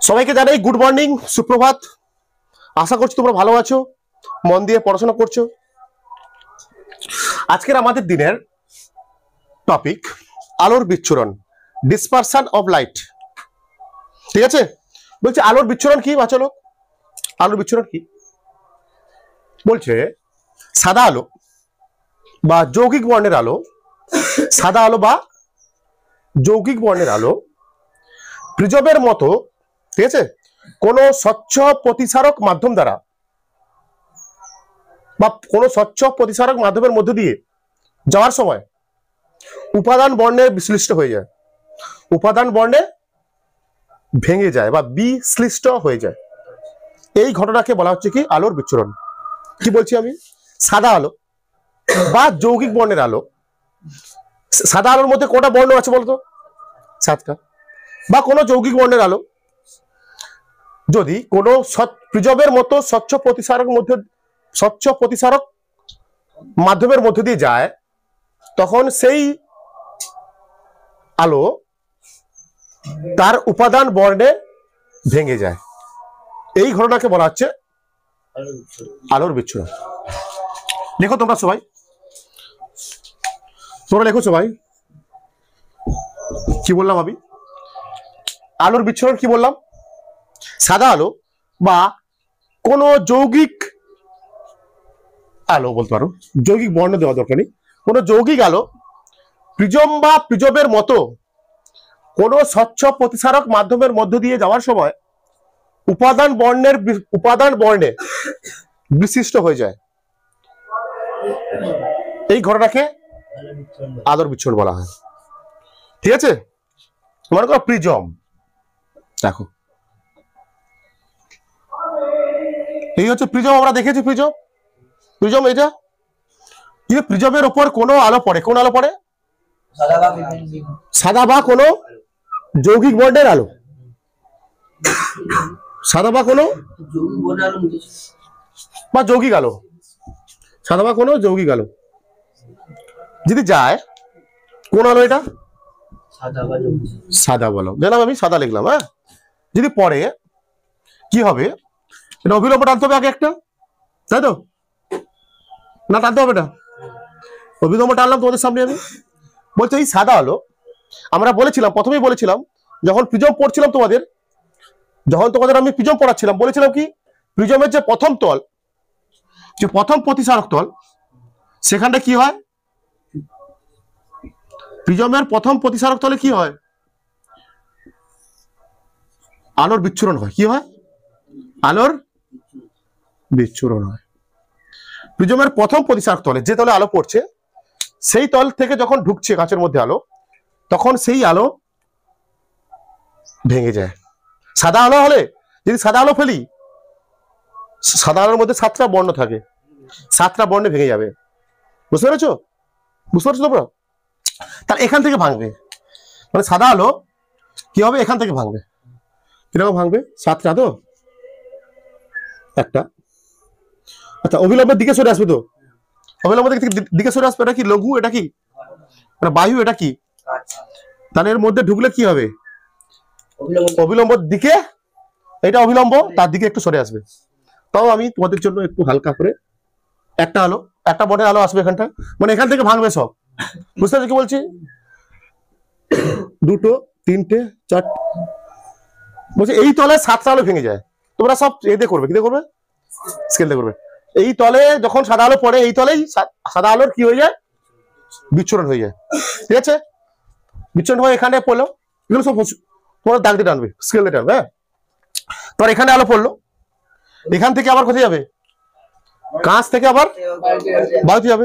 সবাইকে জানাই good morning, সুপ্রভাত। আশা করছি তোমরা ভালো আছো, মন দিয়ে পড়াশোনা করছো। আজকের আমাদের দিনের টপিক আলোর বিচ্ছুরণ, ডিসপারশন অফ লাইট। ঠিক আছে, বলছে আলোর বিচ্ছুরণ কি? চলো, আলোর বিচ্ছুরণ কি বলছে? সাদা আলো বা যৌগিক বর্ণের আলো, সাদা আলো বা যৌগিক বর্ণের আলো প্রিজমের মতো, ঠিক আছে, কোন স্বচ্ছ প্রতিসারক মাধ্যম দ্বারা বা কোন স্বচ্ছ প্রতিসারক মাধ্যমের মধ্য দিয়ে যাওয়ার সময় উপাদান বর্ণে বিশ্লিষ্ট হয়ে যায়, উপাদান বর্ণে ভেঙে যায় বা বিশ্লিষ্ট হয়ে যায়। এই ঘটনাকে বলা হচ্ছে কি? আলোর বিচ্ছুরণ। কি বলছি আমি? সাদা আলো বা যৌগিক বর্ণের আলো, সাদা আলোর মধ্যে কটা বর্ণ আছে বলতো? 7টা। বা কোনো যৌগিক বর্ণের আলো যদি কোনো প্রিজমের মতো স্বচ্ছ প্রতিসারক মাধ্যমের মধ্য দিয়ে যায়, তখন সেই আলো তার উপাদান বর্ণে ভেঙে যায়। এই ঘটনাকে বলা হচ্ছে আলোর বিচ্ছুরণ। লেখো তোমরা সবাই, তোমরা লেখো সবাই। কি বললাম আমি? আলোর বিচ্ছুরণ কি বললাম? সাদা আলো বা কোন যৌগিক আলো বলতে পারো, যৌগিক বর্ণ দেওয়া দরকার নেই, কোন যৌগিক আলো প্রিজম বা প্রিজমের মতো কোন স্বচ্ছ প্রতিসারক মাধ্যমের মধ্য দিয়ে যাওয়ার সময় উপাদান বর্ণে বিশিষ্ট হয়ে যায়। এই ঘটনাকে আলোর বিচ্ছুরণ বলা হয়। ঠিক আছে, মনে করো প্রিজম, দেখো এই হচ্ছে প্রিজম। আমরা দেখেছি প্রিজম, প্রিজম এটা। যদি প্রিজমের উপর কোনো আলো পড়ে, কোন আলো পড়ে? সাদা বা কোনো যৌগিক বর্ণের আলো, সাদা বা কোনো বা যৌগিক আলো, সাদা বা কোনো যৌগিক আলো যদি যায়, কোন আলো এটা? সাদা বলো, জানলাম আমি, সাদা লিখলাম। হ্যাঁ, যদি পড়ে কি হবে? এটা অভিলম্ব টানতে হবে আগে একটা, তাই তো? না টানতে হবে না? অভিলম্ব টানলাম তোমাদের সামনে আমি। বলছে এই সাদা আলো, আমরা বলেছিলাম, প্রথমেই বলেছিলাম যখন প্রিজম পড়ছিলাম তোমাদের, যখন তোমাদের আমি প্রিজম পড়াচ্ছিলাম, বলেছিলাম কি প্রিজমের যে প্রথম তল, যে প্রথম প্রতিসারক তল, সেখানটা কি হয়? প্রিজমের প্রথম প্রতিসারক তলে কি হয়? আলোর বিচ্ছুরণ হয়। কি হয়? আলোর বিচ্ছুরণ হয়। প্রিজমের প্রথম প্রতিসারক তলে, যে তলে আলো পড়ছে, সেই তল থেকে যখন ঢুকছে কাঁচের মধ্যে আলো, তখন সেই আলো ভেঙে যায়। সাদা আলো হলে, যদি সাদা আলো ফেলি, সাদা আলোর মধ্যে 7টা বর্ণ থাকে, 7টা বর্ণে ভেঙে যাবে। বুঝতে পেরেছো? বুঝতে পারছো তোমরা? তাহলে এখান থেকে ভাঙবে, মানে সাদা আলো কি হবে? এখান থেকে ভাঙবে। কিরকম ভাঙবে? 7টা তো, একটা। আচ্ছা, অভিলম্বের দিকে সরে আসবে তো, অভিলম্বের দিকে সরে আসবে। এটা কি লঘু? এটা কি বায়ু? এটা কি? তাহলে এর মধ্যে ঢুকলে কি হবে? অভিলম্ব দিকে, এটা অভিলম্ব, তার দিকে একটু সরে আসবে। তাও আমি তোমাদের জন্য একটু হালকা করে একটা আলো, একটা বর্ণের আলো আসবে এখানটা, মানে এখান থেকে ভাঙবে সব। বুঝতে পারছো কি বলছি? 2, 3, 4, বলছে এই তলে 7টা আলো ভেঙে যায়। তোমরা সব এতে করবে, কি করবে? স্কেল দিয়ে করবে। এই তলে যখন সাদা আলো পড়ে, এই তলেই সাদা আলোর কি হয়ে যায়? বিচ্ছুরণ হয়ে যায়। ঠিক আছে, বিচ্ছুরণ হয়ে এখানে পড়লো, এগুলো সব তোমরা দাগ দিয়ে টানবে, স্কেল দিয়ে টানবে। হ্যাঁ, তোর এখানে আলো পড়লো, এখান থেকে আবার কোথায় যাবে? কাঁচ থেকে আবার বায়ুতে যাবে।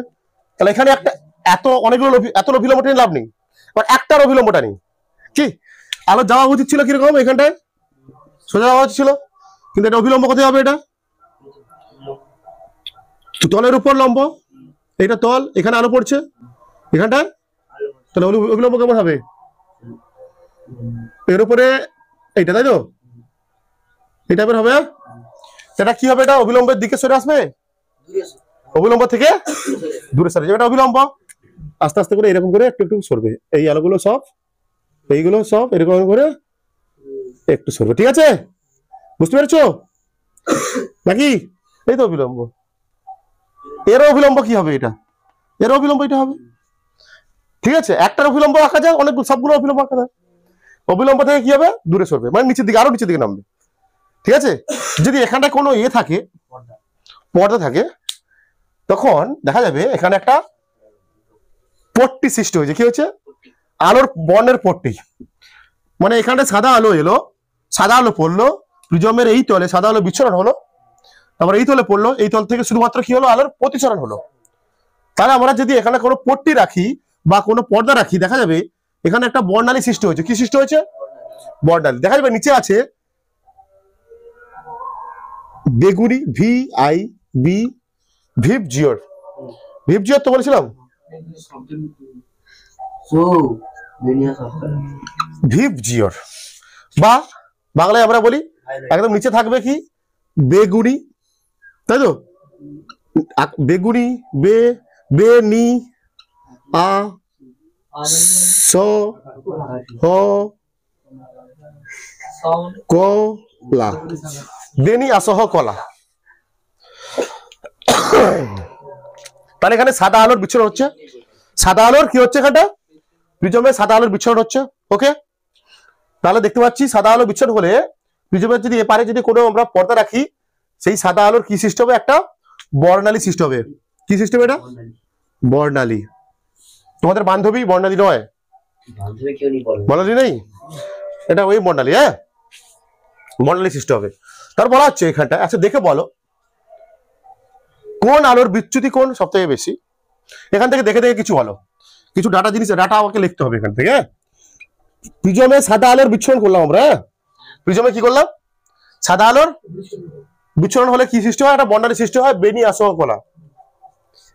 তাহলে এখানে একটা অনেকগুলো এত অভিলম্বটা লাভ নেই, আবার একটার অভিলম্বটা নেই। কি আলো যাওয়া উচিত ছিল কিরকম? এখানটায় সোজা যাওয়া উচিত ছিল, কিন্তু এটা অভিলম্ব কোথায় হবে? এটা তলের উপর লম্ব, এটা তল, এখানে আলো পড়ছে এখানটায়, তাহলে অভিলম্ব কেমন হবে? এর উপরে এইটা, তাই তো? এই টাইপের হবে। সেটা কি হবে? এটা অভিলম্বের দিকে সরে আসবে, অভিলম্ব থেকে দূরে সরে যাবে। এটা অভিলম্ব আস্তে আস্তে করে এরকম করে একটু একটু সরবে। এই আলোগুলো সব, এইগুলো সব এরকম করে একটু সরবে, ঠিক আছে? বুঝতে পেরেছো নাকি? এই তো অবিলম্ব। এর অবিলম্ব কি হবে? এটা এর অবিলম্ব এটা হবে, ঠিক আছে? একটার অবিলম্ব আঁকা যায়, অনেক সবগুলো অবিলম্ব আঁকা যায়। অবিলম্ব থেকে কি হবে? দূরে সরবে, মানে নিচের দিকে, আরো নিচের দিকে নামবে, ঠিক আছে? যদি এখানটা কোনো থাকে, পর্দা থাকে, তখন দেখা যাবে এখানে একটা পট্টি সৃষ্টি হয়েছে। কি হয়েছে? আলোর বর্ণের পট্টি। মানে এখানে সাদা আলো এলো, সাদা আলো পড়লো প্রিজমের এই তলে, সাদা আলো বিচ্ছুরণ হলো, তারপর এই তলে পড়লো, এই তল থেকে শুধুমাত্র কি হলো? আলোর প্রতিসরণ হলো। তাহলে আমরা যদি এখানে কোনো পট্টি রাখি বা কোনো পর্দা রাখি, দেখা যাবে এখানে একটা বর্ণালী সৃষ্টি হয়েছে। কি সৃষ্টি হয়েছে? বর্ণালী। দেখা যাবে নিচে আছে বেগুনি, VIB, ভিভ জিওর। ভিভ জিওর তো বলেছিলাম, ভিভ জিওর, বা বাংলায় আমরা বলি একদম নিচে থাকবে কি? বেগুনি, তাই তো? বেগুনি, বে নি আ স হ কলা, বেনি আসহ কলা। তাহলে এখানে সাদা আলোর বিচ্ছুরণ হচ্ছে। সাদা আলোর কি হচ্ছে? এখানটা প্রিজমে সাদা আলোর বিচ্ছুরণ হচ্ছে। ওকে, তাহলে দেখতে পাচ্ছি সাদা আলো বিচ্ছুরণ হলে প্রিজমের যদি এপারে যদি কোনো আমরা পর্দা রাখি, সেই সাদা আলোর কি সৃষ্টি হবে? একটা বর্ণালী সৃষ্টি হবে। কি সৃষ্টি হবে? এটা বর্ণালী। তোমাদের বান্ধবী বর্ণালী নয়, বর্ণালী নেই, এটা ওই বর্ণালী। হ্যাঁ, বর্ণালী সৃষ্টি হবে। তার বলা হচ্ছে এখানটা, আচ্ছা দেখে বলো কোন আলোর বিচ্যুতি কোণ সব থেকে বেশি? এখান থেকে দেখে দেখে কিছু বলো, কিছু ডাটা জিনিস, ডাটা আমাকে লিখতে হবে এখান থেকে। প্রিজমে সাদা আলোর বিচ্ছুরণ করলাম আমরা। প্রিজমে কি করলাম? সাদা আলোর বিচ্ছুরণ হলে কি সৃষ্টি হয়? একটা বর্ণালী সৃষ্টি হয়, বেনি আসহ কলা।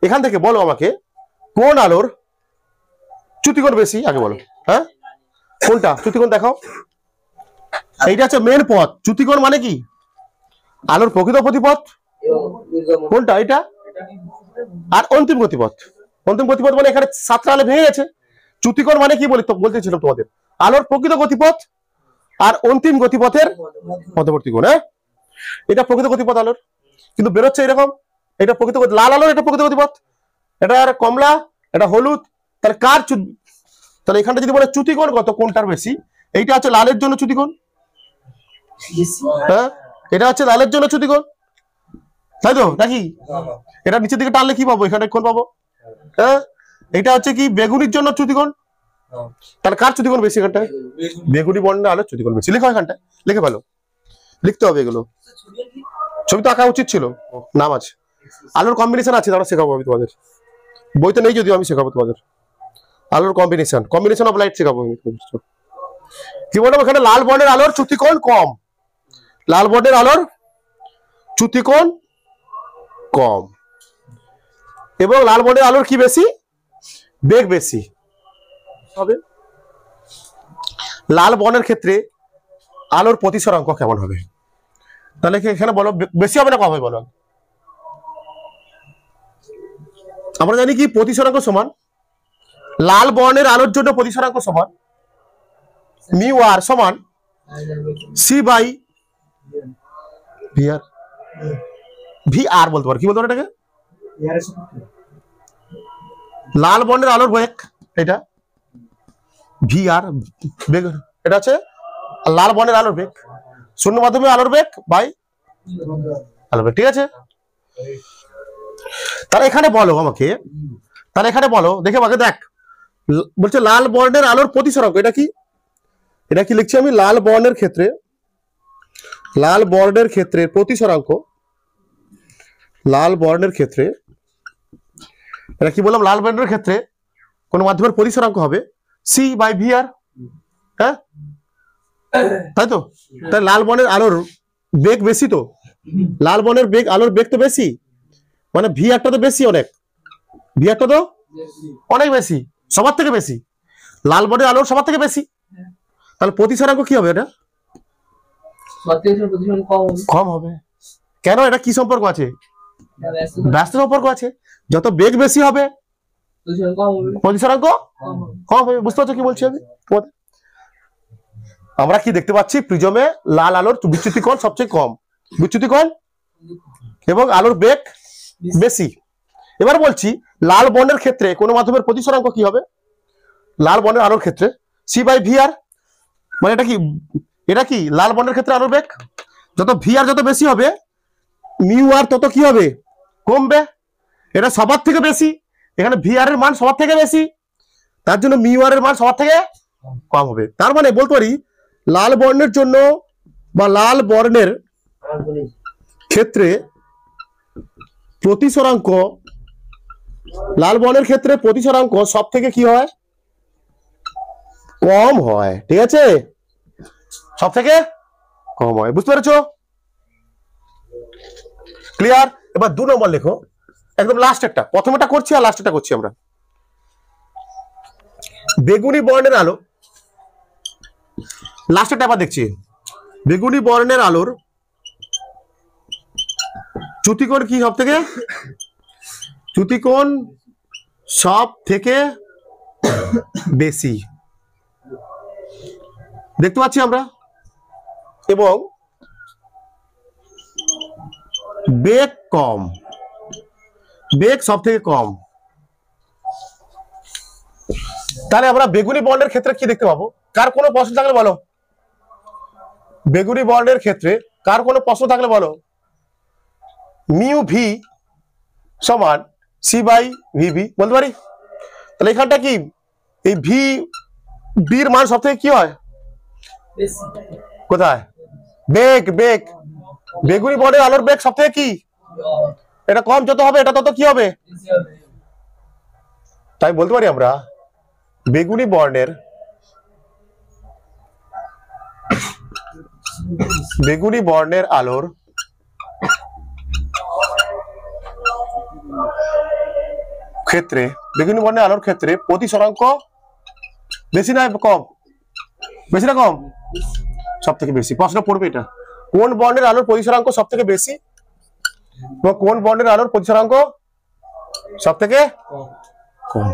এখান থেকে বলো আমাকে কোন আলোর চ্যুতিকোণ বেশি? আগে বলো। হ্যাঁ, কোনটা চ্যুতিকোণ দেখাও। এইটা হচ্ছে মেন পথ। চ্যুতিকোণ মানে কি? আলোর প্রকৃত গতিপথ কোনটা? এটা। আর অন্তিম গতিপথ। অন্তিম গতিপথ মানে এখানে সাতটা আলো ভেঙে গেছে। চ্যুতিকোণ মানে কি বলতেছিলাম তোমাদের? আলোর প্রকৃত গতিপথ আর অন্তিম গতিপথের মধ্যবর্তী কোণ। হ্যাঁ, এটা প্রকৃত গতিপথ আলোর, কিন্তু বেরোচ্ছে এরকম। এটা প্রকৃত লাল আলোর, এটা প্রকৃত গতিপথ, এটা আর কমলা, এটা হলুদ। তাহলে কার তাহলে এখানটা যদি বলে চ্যুতিকোণ কত, কোনটার বেশি? এইটা হচ্ছে লালের জন্য চ্যুতিকোণ। হ্যাঁ, এটা হচ্ছে লালের জন্য চ্যুতিকোণ, তাই তো নাকি? এটা নিচের দিকে টানলে কি পাবো? এখানে কোণ পাবো। হ্যাঁ, এটা হচ্ছে কি? বেগুনির জন্য চ্যুতিকোণ। তাহলে কার চ্যুতিকোণ বেশি? এখানটায় বেগুনি বর্ণের আলোর চ্যুতিকোণ বেশি। লেখো এখানটায়, লিখে ভালো লিখতে হবে এগুলো। ছবি তো আঁকা উচিত ছিল, নাম আছে। আলোর কম্বিনেশন আছে, তারা শেখাবো আমি তোমাদের। বইতে নেই যদিও, আমি শেখাবো তোমাদের। আলোর কম্বিনেশন অফ লাইট শেখাবো আমি। কি বলবো? এখানে লাল বর্ণের আলোর চ্যুতিকোণ কম, লাল বর্ণের আলোর চ্যুতিকোণ কম, এবং লাল বর্ণের আলোর কি বেশি? বেগ বেশি হবে। লাল বর্ণের ক্ষেত্রে আলোর প্রতিসরাঙ্ক কেমন হবে? তাহলে এখানে বলো বেশি হবে না কম হবে? বলো। আমরা জানি কি প্রতিসরাঙ্ক সমান, লাল বর্ণের আলোর জন্য প্রতিসরাঙ্ক সমান মিউ আর সমান সি বাই ভিআর। ভিআর বলতে পারো, কি বলতে পারো এটাকে? লাল বর্ণের আলোর বেগ, এটা ভিআর বেগ, এটা আছে লাল বর্ণের আলোর বেগ, শূন্য মাধ্যমে আলোর বেগ বাই আলোর বেগ, ঠিক আছে? তাহলে এখানে বলো আমাকে, তাহলে এখানে বলো, দেখে আমাকে দেখ, বলছে লাল বর্ণের আলোর প্রতিসরাঙ্ক, এটা কি? এটা কি লিখছি আমি? লাল বর্ণের ক্ষেত্রে, লাল বর্ণের ক্ষেত্রে প্রতিসরাঙ্ক, লাল বর্ণের ক্ষেত্রে, এটা কি বললাম? লাল বর্ণের ক্ষেত্রে কোন মাধ্যমের প্রতিসরাঙ্ক হবে সি বাই ভিআর। হ্যাঁ, তাই তো? তাই লাল বর্ণের আলোর বেগ বেশি, তো লাল বর্ণের বেগ, আলোর বেগ তো বেশি, মানে ভিআরটা তো বেশি অনেক, ভিআরটা তো অনেক বেশি, সবার থেকে বেশি, লাল বর্ণের আলোর সবার থেকে বেশি। তাহলে প্রতিসরাঙ্ক কি হবে? এটা কম হবে। কেন? এটা কি সম্পর্ক আছে? ব্যস্ত সম্পর্ক আছে। যত বেগ বেশি হবে প্রতিসরাঙ্ক কম হবে। বুঝতে পারছো কি বলছি আমি? আমরা কি দেখতে পাচ্ছি, প্রিজমে লাল আলোর বিচ্যুতি কোণ সবচেয়ে কম, বিচ্যুতি কোণ এবং আলোর বেগ বেশি। এবার বলছি লাল বর্ণের ক্ষেত্রে কোন মাধ্যমের প্রতিসরাঙ্ক কি হবে? লাল বর্ণের আলোর ক্ষেত্রে C/VR, মানে এটা কি লাল বর্ণের ক্ষেত্রে আলোর বেগ যত VR যত বেশি হবে μr তত কি হবে? কমবে। এটা সবার থেকে বেশি, এখানে VR এর মান সবার থেকে বেশি, তার জন্য μr এর মান সবার থেকে কম হবে। তার মানে বলতে পারি লাল বর্ণের জন্য বা লাল বর্ণের ক্ষেত্রে প্রতিসরাঙ্ক, লাল বর্ণের ক্ষেত্রে প্রতিসরাঙ্ক সব থেকে কি হয়? কম হয়। ঠিক আছে, সব থেকে কম হয়। বুঝতে পেরেছো? ক্লিয়ার? এবার 2 নম্বর লেখো, একদম লাস্ট একটা, প্রথমটা করছি আর লাস্টটা করছি আমরা। বেগুনি বর্ণের আলো, লাস্টটা আবার দেখছি, বেগুনি বর্ণের আলোর চ্যুতিকোণ কি সব থেকে? চ্যুতিকোণ সব থেকে বেশি দেখতে পাচ্ছি আমরা, এবং বেগ কম, বেগ সব থেকে কম। তাহলে আমরা বেগুনি বর্ণের ক্ষেত্রে কি দেখতে পাবো? কার কোনো প্রশ্ন থাকলে বলো। বেগুনি বর্ণের ক্ষেত্রে কার কোনো প্রশ্ন থাকলে বলো। μv সমান C/VB বলতে পারি। তাহলে এখানটা কি এই বির মান সব থেকে কি হয়? কোথায়? বেগ, বেগ। বেগুনি বর্ণের আলোর বেগ সব থেকে কি? এটা কম যত হবে এটা তত কি হবে? তাই বলতে পারি আমরা বেগুনি বর্ণের আলোর ক্ষেত্রে, বেগুনি বর্ণের আলোর ক্ষেত্রে প্রতিসরাঙ্ক বেশি না কম? বেশি না কম? সব থেকে বেশি। প্রশ্ন পড়বে এটা, কোন বর্ণের আলোর প্রতিসরাঙ্ক সব থেকে বেশি এবং কোন বর্ণের আলোর প্রতিসরাঙ্ক সব থেকে কম।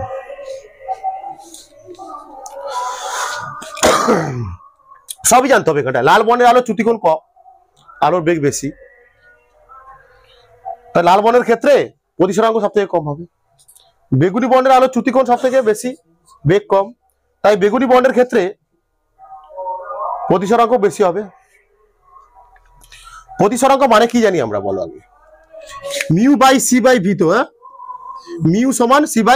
সবই জানতে হবে এখানটা। লাল বর্ণের আলোর চ্যুতিকোণ কম, আলোর বেগ বেশি, তাই লাল বর্ণের ক্ষেত্রে প্রতিসরাঙ্ক সব থেকে কম হবে। বেগুনি বর্ণের আলোর চ্যুতিকোণ সব থেকে বেশি, বেগ কম, তাই বেগুনি বর্ণের ক্ষেত্রে প্রতিসরাঙ্ক বেশি হবে। প্রতিসরাঙ্ক মানে কি জানি আমরা, বলো আগে। μ/C/V তো, হ্যাঁ, মিউ সমান C/V।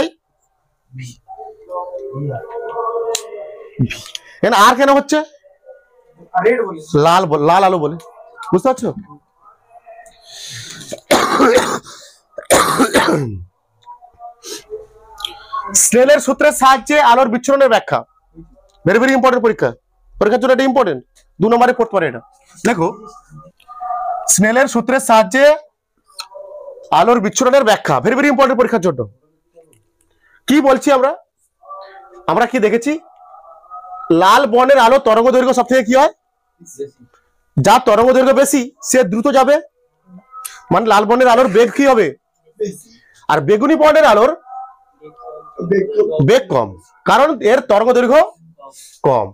আর কেন হচ্ছে? লাল লাল আলো বলে, বুঝতে পারছো? স্নেলের সূত্রের সাহায্যে আলোর বিচ্ছুরণের ব্যাখ্যা, ভেরি ভেরি ইম্পর্টেন্ট, পরীক্ষার জন্য এটা ইম্পর্টেন্ট, 2 নম্বরে পড়তে পারে এটা। দেখো, স্নেলের সূত্রের সাহায্যে আলোর বিচ্ছুরণের ব্যাখ্যা, ভেরি ভেরি ইম্পর্টেন্ট পরীক্ষার জন্য। কি বলছি আমরা? আমরা কি দেখেছি? লাল বর্ণের আলো তরঙ্গ দৈর্ঘ্য সব থেকে কি হয়? যার তরঙ্গ দৈর্ঘ্য বেশি সে দ্রুত যাবে, মানে লাল বর্ণের আলোর বেগ কি হবে? আর বেগুনি বর্ণের আলোর বেগ কম, কারণ এর তরঙ্গ দৈর্ঘ্য কম।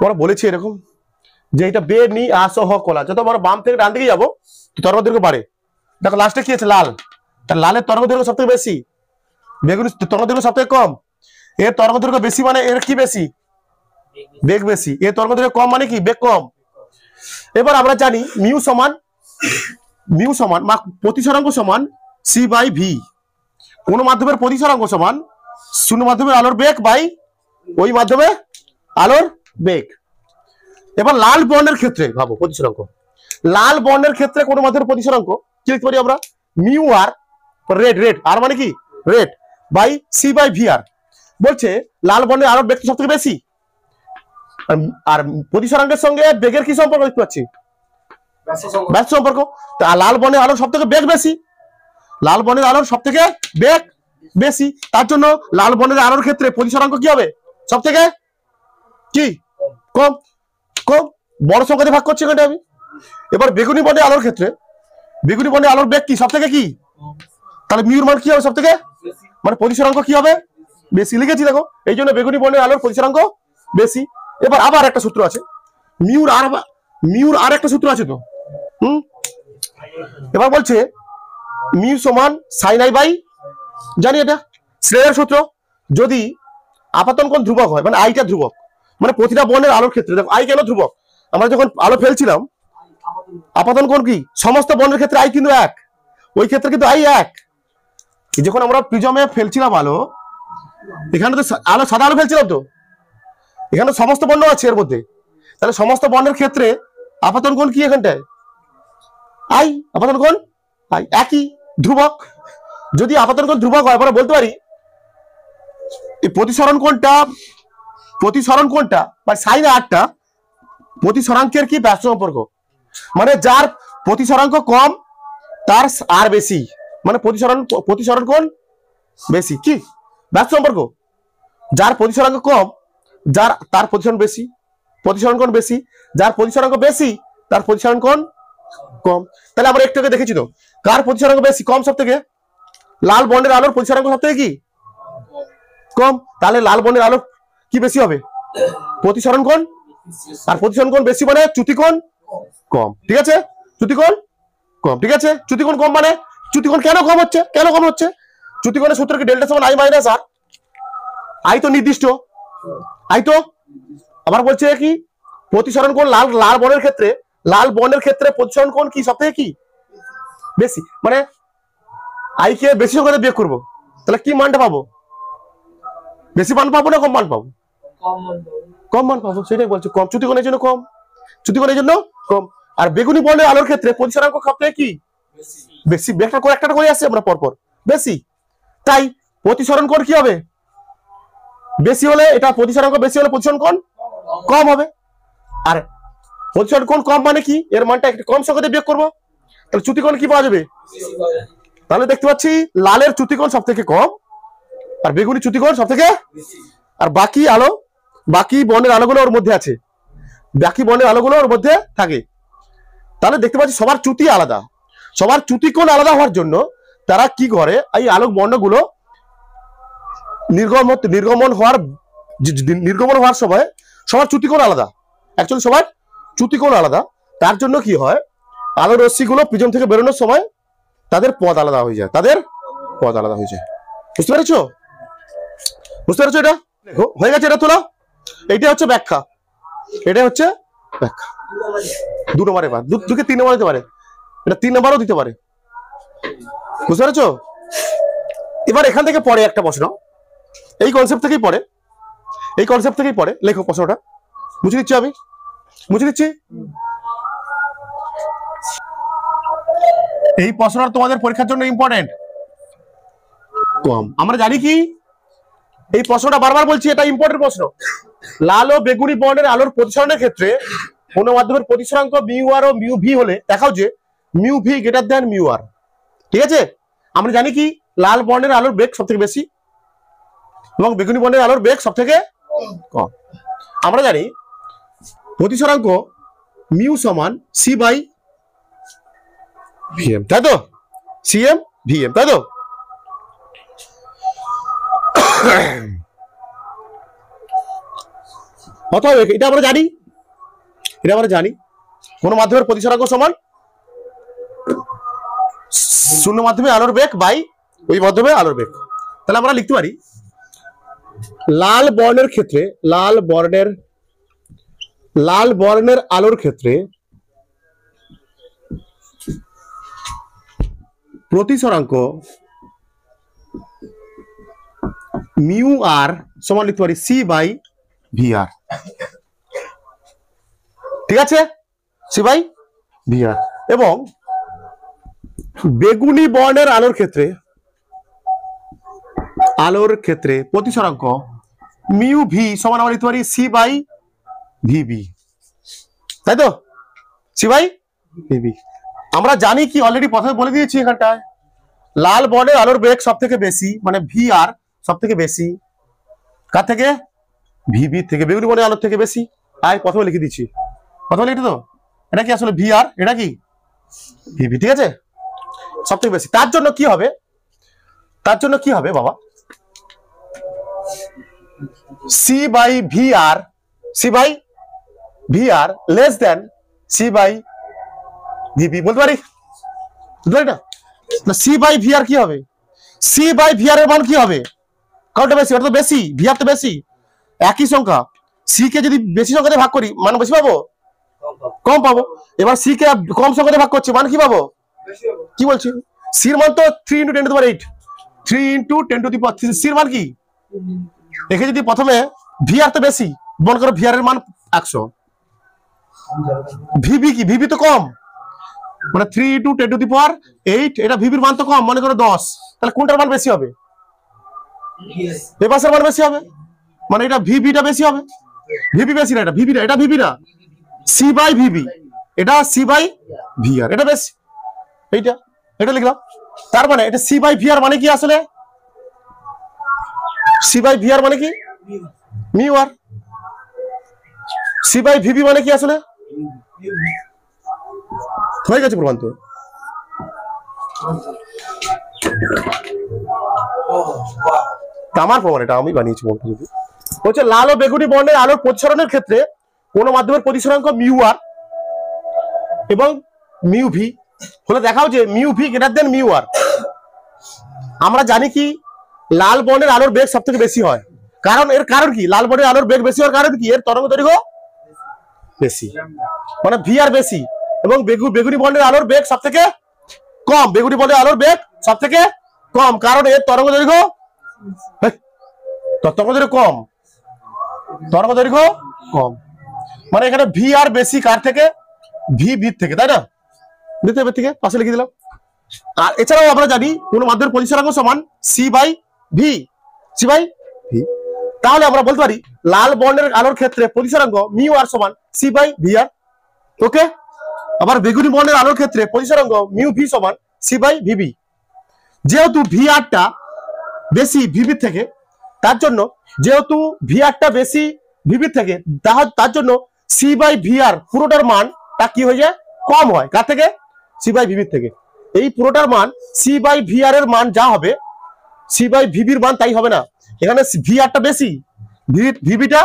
আমরা বলেছি এরকম যে এটা বে নি আসহ কলা, যত আমরা বাম থেকে ডান দিকে যাবো তরঙ্গ দৈর্ঘ্য বাড়ে। দেখো লাস্টে কি আছে? লাল, তার লালের তরঙ্গ দৈর্ঘ্য সব থেকে বেশি, বেগুনি তরঙ্গ দৈর্ঘ্য সব থেকে কম। এর তরঙ্গ দৈর্ঘ্য বেশি মানে এর কি বেশি? বেগ বেশি। এর তরঙ্গ দৈর্ঘ্য কম মানে কি? বেগ কম। এবার আমরা জানি মিউ সমান প্রতিসরাঙ্ক সমান C/V। কোন মাধ্যমের প্রতিসরাঙ্ক সমান শূন্য মাধ্যমের আলোর বেগ বাই ওই মাধ্যমে আলোর বেগ। এবার লাল বর্ণের ক্ষেত্রে ভাবো প্রতিসরাঙ্ক, লাল বর্ণের ক্ষেত্রে কোন মাধ্যমের প্রতিসরাঙ্ক কি লিখতে পারি আমরা? μr, রেড আর মানে কি? Red by C/VR। বলছে লাল বর্ণের আলোর বেগ সব থেকে বেশি, আর প্রতিসরাঙ্কের সঙ্গে বেগের কি সম্পর্ক দেখতে পাচ্ছি? ব্যস্ত সম্পর্ক। তা লাল বর্ণের আলোর সব থেকে বেগ বেশি, লাল বর্ণের আলোর সব থেকে বেগ বেশি, তার জন্য লাল বর্ণের আলোর ক্ষেত্রে প্রতিসরাঙ্ক কি হবে? সব থেকে কি? কম। কম, বড় সংখ্যা দিয়ে ভাগ করছি এখানে আমি। এবার বেগুনি বর্ণের আলোর ক্ষেত্রে বেগুনি বর্ণের আলোর বেগ কি? সব থেকে কি? তাহলে মিউর মান কি হবে? সব থেকে, মানে প্রতিসরাঙ্ক কি হবে? বেশি লিখেছি দেখো, এই জন্য বেগুনি বর্ণের আলোর প্রতিসরাঙ্ক বেশি। এবার আবার একটা সূত্র আছে, মিউর আর একটা সূত্র আছে তো। এবার বলছে মিউ সমান সাইন আই বাই, জানি এটা স্নেলের সূত্র। যদি আপাতন কোণ ধ্রুবক হয়, মানে আইটা ধ্রুবক, মানে প্রতিটা বর্ণের আলোর ক্ষেত্রে, দেখো আই কেন ধ্রুবক, আমরা যখন আলো ফেলছিলাম আপাতন কোণ কি সমস্ত বর্ণের ক্ষেত্রে আই কিন্তু এক, ওই ক্ষেত্রে কিন্তু আই এক। যখন আমরা প্রিজমে ফেলছিলাম আলো, এখানে তো আলো সাদা আলো ফেলছিলাম তো, এখানে সমস্ত বর্ণ আছে এর মধ্যে, তাহলে সমস্ত বর্ণের ক্ষেত্রে আপাতন কোণ কি এখানটায় আই, আপাতন কোণ আই একই ধ্রুবক। যদি আপাতন কোণ ধ্রুবক হয় আমরা বলতে পারি এই প্রতিসরণ কোণটা বা সাইন আরটা প্রতিসরাঙ্কের কি ব্যস্ত সম্পর্ক, মানে যার প্রতিসরাঙ্ক কম তার আর বেশি, মানে প্রতিসরণ কোণ বেশি কি ব্যস্ত সম্পর্ক। যার প্রতিসরাঙ্ক কম তার প্রতিসরণ কোণ বেশি, যার প্রতিসরাঙ্ক বেশি তার প্রতিসরণ কোণ কম। তাহলে আমরা একটু আগে দেখেছি তো কার প্রতিসরাঙ্ক বেশি কম, সব থেকে লাল বর্ণের আলোর প্রতিসরাঙ্ক সব থেকে কি কম, তাহলে লাল বর্ণের আলোর কি বেশি হবে প্রতিসরণ কোণ, আর প্রতিসরণ কোণ বেশি মানে চ্যুতি কোণ কম, ঠিক আছে, চ্যুতি কোণ কম, ঠিক আছে। চ্যুতি কোণ কম মানে চ্যুতি কোণ কেন কম হচ্ছে, চ্যুতি কোণের সূত্র কি ডেল্টা সমান আই মাইনাস আর, আই তো নির্দিষ্ট, আই তো আবার বলছে কি প্রতিসরণ কোণ লাল বর্ণের ক্ষেত্রে প্রতিসরণ কোণ কি সবথেকে কি বেশি, মানে আই কে বেশি সংখ্যাতে বিয়োগ করবো, তাহলে কি মানটা পাবো, বেশি মান পাবো না কম মান পাবো, কম মান পাবো, সেটাই বলছে কম, চ্যুতি কোণের জন্য কম, আর বেগুনি বর্ণের আলোর ক্ষেত্রে প্রতিসরাঙ্ক সবথেকে কি বেশি, একটা করে আসছে আমরা পরপর বেশি, তাই প্রতিসরণ কোণ কি হবে বেশি হলে এটা প্রতিসরাঙ্ক বেশি হলে প্রতিসরণ কোণ কম হবে, আর প্রতিসরণ কোণ কম মানে কি এর মানটা একটু কম সংখ্যাতে বিয়োগ করবো, তাহলে চ্যুতি কোণ কি পাওয়া যাবে, তাহলে দেখতে পাচ্ছি লালের চ্যুতি কোণ সব থেকে কম আর বেগুনি চ্যুতি কোণ সব থেকে, আর বাকি বর্ণের আলোগুলো ওর মধ্যে আছে, বাকি বর্ণের আলোগুলো ওর মধ্যে থাকে। তাহলে দেখতে পাচ্ছি সবার চ্যুতি আলাদা, সবার চ্যুতি কোণ আলাদা হওয়ার জন্য তারা কি করে এই আলোক বর্ণগুলো নির্গমন হওয়ার সময় সবার চ্যুতি কোণ আলাদা, অ্যাকচুয়ালি সবার চ্যুতি কোণ আলাদা, তার জন্য কি হয় আলোর রশ্মিগুলো প্রিজম থেকে বেরোনোর সময় তাদের পথ আলাদা হয়ে যায়, বুঝতে পেরেছো এটা, দেখো হয়ে গেছে, এটা তোলা, এইটা হচ্ছে ব্যাখ্যা, দু নম্বর, এবার দুকে 3 নম্বর দিতে পারে, এটা 3 নম্বরও দিতে পারে, বুঝতে পেরেছো। এবার এখান থেকে পড়ে একটা প্রশ্ন, এই কনসেপ্ট থেকেই পড়ে, লেখো প্রশ্নটা, মুছে দিচ্ছি। এই প্রশ্নটা তোমাদের পরীক্ষার জন্য ইম্পর্টেন্ট কম, আমরা জানি কি এই প্রশ্নটা বারবার বলছি, এটা ইম্পর্টেন্ট প্রশ্ন। লাল ও বেগুনি বর্ণের আলোর প্রতিসরণের ক্ষেত্রে কোন মাধ্যমের প্রতিসরাঙ্ক মিউ আর ও মিউ ভি হলে দেখাও যে mu V greater than mu R, ঠিক আছে। আমরা জানি কি লাল বর্ণের আলোর বেগ সব থেকে বেশি এবং বেগুনি বর্ণের আলোর বেগ সব থেকে কম। আমরা জানি প্রতিসরাঙ্ক মিউ সমান সি বাই ভিএম, তাই তো, সিএম ভিএম, তাই তো। অতএব এটা আমরা জানি কোন মাধ্যমের প্রতিসরাঙ্ক সমান শূন্য মাধ্যমে আলোর বেগ বাই ওই মাধ্যমে আলোর বেগ। তাহলে আমরা লিখতে পারি লাল বর্ণের আলোর ক্ষেত্রে প্রতিসরাঙ্ক মিউ আর সমান লিখতে পারি সি বাই ভি আর, ঠিক আছে, সি বাই ভি আর। এবং বেগুনি বর্ণের আলোর ক্ষেত্রে প্রতিসরাঙ্ক মিউ ভি সমান আমরা লিখতে পারি সি বাই ভিবি, তাই তো, সি বাই ভিবি। আমরা জানি কি অলরেডি প্রথমে বলে দিয়েছি এখানটায় লাল বর্ণের আলোর বেগ সব থেকে বেশি, মানে ভি আর সব থেকে বেশি কার থেকে, ভিবি থেকে, বেগুনি বর্ণের আলোর থেকে বেশি। প্রথমে লিখে দিচ্ছি, তো এটা কি আসলে ভি আর, এটা কি ভিবি, ঠিক আছে, সব থেকে বেশি। তার জন্য কি হবে বাবা, c by v r c by v r less than c by v b, বলতে পারি? বুঝতে না? সি বাই ভি আর কি হবে? সি বাই ভি আর এর মান কি হবে? কারণটা বেশি, ওটা তো বেশি, ভি আর তো বেশি, একই সংখ্যা। সি কে যদি বেশি সংখ্যা দিয়ে ভাগ করি মান বেশি পাবো, কম পাবো। এবার সি কে কম সংখ্যা দিয়ে ভাগ করছি মান কি পাবো? কি বলছি? সির মান তো 3 × 10⁸, 3 × 10⁻3। সির মান কি? এখানে যদি প্রথমে ভি আর তো বেশি, মনে করো ভি আর এর মান 100, ভিবি কি? ভিবি তো কম, মানে 3 × 10⁸, এটা ভিবির মান তো কম, মনে করো 10, তাহলে কোনটার মান বেশি হবে? এ পাশের মান বেশি হবে, মানে এটা ভিবিটা বেশি হবে। ভিবি বেশি না, এটা ভিবি না, এটা ভিবি না, সি বাই ভিবি, এটা সি বাই ভি আর, এটা বেশি, এইটা, এটা লিখলাম। তার মানে এটা সি বাই ভি আর মানে কি আসলে? সি বাই ভি আর মানে কি? Mu r. C by v b মানে কি আসলে? হয়ে গেছে প্রমাণ তো। আমার প্রমাণ, এটা আমি বানিয়েছি। বলছে লাল ও বেগুনি বর্ণের আলোর প্রতিসরণের ক্ষেত্রে কোন মাধ্যমের প্রতিসরাঙ্ক মিউ আর এবং মিউ ভি হলে দেখাও যে mu V greater than mu R. আমরা জানি কি লাল বর্ণের আলোর বেগ সব থেকে বেশি হয়, কারণ এর কারণ কি? লাল বর্ণের আলোর বেগ বেশি হওয়ার কারণ কি? এর তরঙ্গ দৈর্ঘ্য বেশি, মানে ভি আর বেশি, এবং বেগুনি বর্ণের আলোর বেগ সব থেকে কম। বেগুনি বর্ণের আলোর বেগ সব থেকে কম, কারণ এর তরঙ্গ দৈর্ঘ্য কম, তরঙ্গ দৈর্ঘ্য কম। মানে এখানে ভি আর বেশি কার থেকে? ভি থেকে, তাই না? ভি থেকে পাশে লিখে দিলাম। আর এছাড়াও আমরা জানি কোন মাধ্যমের প্রতিসরাঙ্ক সমান c by v, c by v. তাহলে আমরা বলতে পারি লাল বর্ণের আলোর ক্ষেত্রে প্রতিসরাঙ্ক মিউ আর সমান সি বাই ভি আর। ওকে, আবার বেগুনি বর্ণের আলোর ক্ষেত্রে প্রতিসরাঙ্ক মিউ ভি সমান সি বাই ভিবি। যেহেতু ভি আরটা বেশি ভিবি থেকে, তার জন্য যেহেতু ভি আরটা বেশি ভিবি থেকে, তার জন্য সি বাই ভি আর পুরোটার মান তা কি হয়ে যায়? কম হয়। কার থেকে? সি বাই ভিবির থেকে। এই পুরোটার মান সি বাই ভি আর এর মান যা হবে, সি বাই ভিবির মান তাই হবে না। এখানে ভি আরটা বেশি, ভিবিটা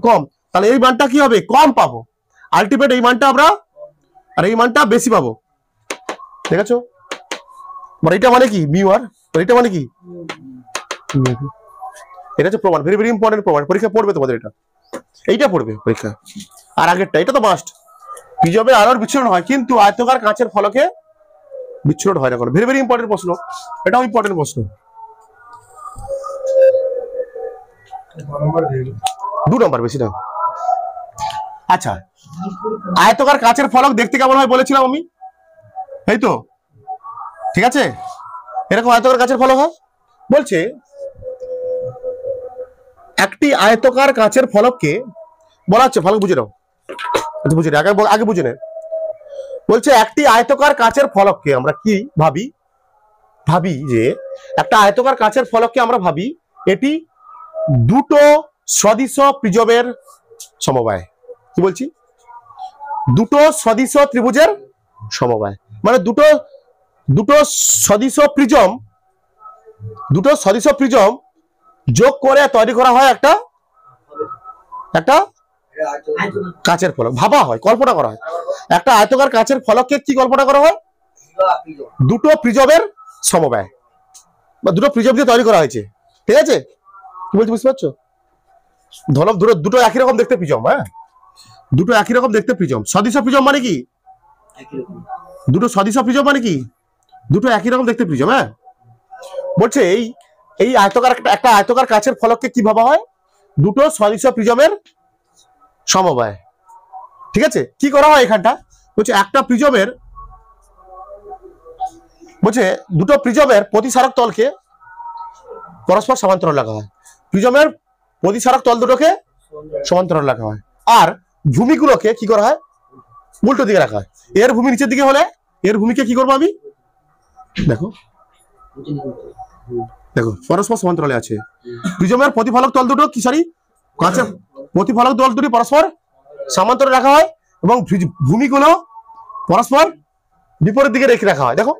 কম, তাহলে এই মানটা কি হবে? কম পাবো। আলটিমেট এই মানটা আমরা, আর এই মানটা বেশি পাবো। ঠিক আছে? এটা মানে কি? মিউ আর, এটা মানে কি? এটা হচ্ছে প্রমাণ, ভেরি ভেরি ইম্পর্টেন্ট প্রমাণ। পরীক্ষা পড়বে তোমাদের, এটা এইটা পড়বে পরীক্ষা। আর আগেরটা, এটা তো মাস্ট। প্রিজমে আলোর বিচ্ছুরণ হয়, কিন্তু আয়তাকার কাঁচের ফলকে বিচ্ছুরণ হয় না। ভেরি ভেরি ইম্পর্টেন্ট প্রশ্ন, এটাও ইম্পর্টেন্ট প্রশ্ন। 2 নম্বর, বেশি না। আচ্ছা, আয়তাকার কাঁচের ফলক দেখতে কেমন হয় বলেছিলাম আমি, এই তো, ঠিক আছে? এরকম আয়তাকার কাঁচের ফলক হয়। বলছে একটি আয়তাকার কাঁচের ফলককে বলা হচ্ছে, ফলক বুঝে নাও, আচ্ছা বুঝে আগে বুঝে নে। বলছে একটি আয়তাকার কাঁচের ফলককে আমরা কি ভাবি যে একটা আয়তাকার কাঁচের ফলককে আমরা ভাবি এটি দুটো সদিশ প্রিজমের সমবায়। কি বলছি? দুটো সদিশ ত্রিভুজের সমবায়, মানে দুটো সদিশ প্রিজম যোগ করে তৈরি করা হয় একটা কাঁচের ফলক। ভাবা হয়, কল্পনা করা হয়। একটা আয়তাকার কাঁচের ফলককে কি কল্পনা করা হয়? দুটো প্রিজমের সমবায়, বা দুটো প্রিজম দিয়ে তৈরি করা হয়েছে। ঠিক আছে? কি বলছি বুঝতে পারছো? ধরো দুটো একই রকম দেখতে প্রিজম, হ্যাঁ, দুটো একই রকম দেখতে প্রিজম। সদিশ প্রিজম মানে কি? দুটো সদিশ প্রিজম মানে কি? দুটো একই রকম দেখতে প্রিজম। হ্যাঁ, বলছে এই আয়তাকার একটা আয়তাকার কাঁচের ফলককে কি ভাবা হয়? দুটো সদিশ প্রিজমের সমবায়। ঠিক আছে? কি করা হয় এখানটা? বলছে একটা প্রিজমের, বলছে দুটো প্রিজমের প্রতিসারক তলকে পরস্পর সমান্তরাল রাখা হয়। প্রিজমের প্রতিসারক তল দুটোকে সমান্তরাল রাখা হয়, আর ভূমিগুলোকে কি করা হয়? উল্টো দিকে রাখা হয়। এর ভূমি নিচের দিকে হলে এর ভূমিকে কি করবো আমি? দেখো পরস্পর সমান্তরালে আছে। প্রিজমের প্রতিফলক তল দুটো কি, সরি, কাঁচের প্রতিফলক তল দুটি পরস্পর সমান্তরালে রাখা হয়, এবং ভূমিগুলো পরস্পর বিপরীত দিকে রেখে রাখা হয়। দেখো,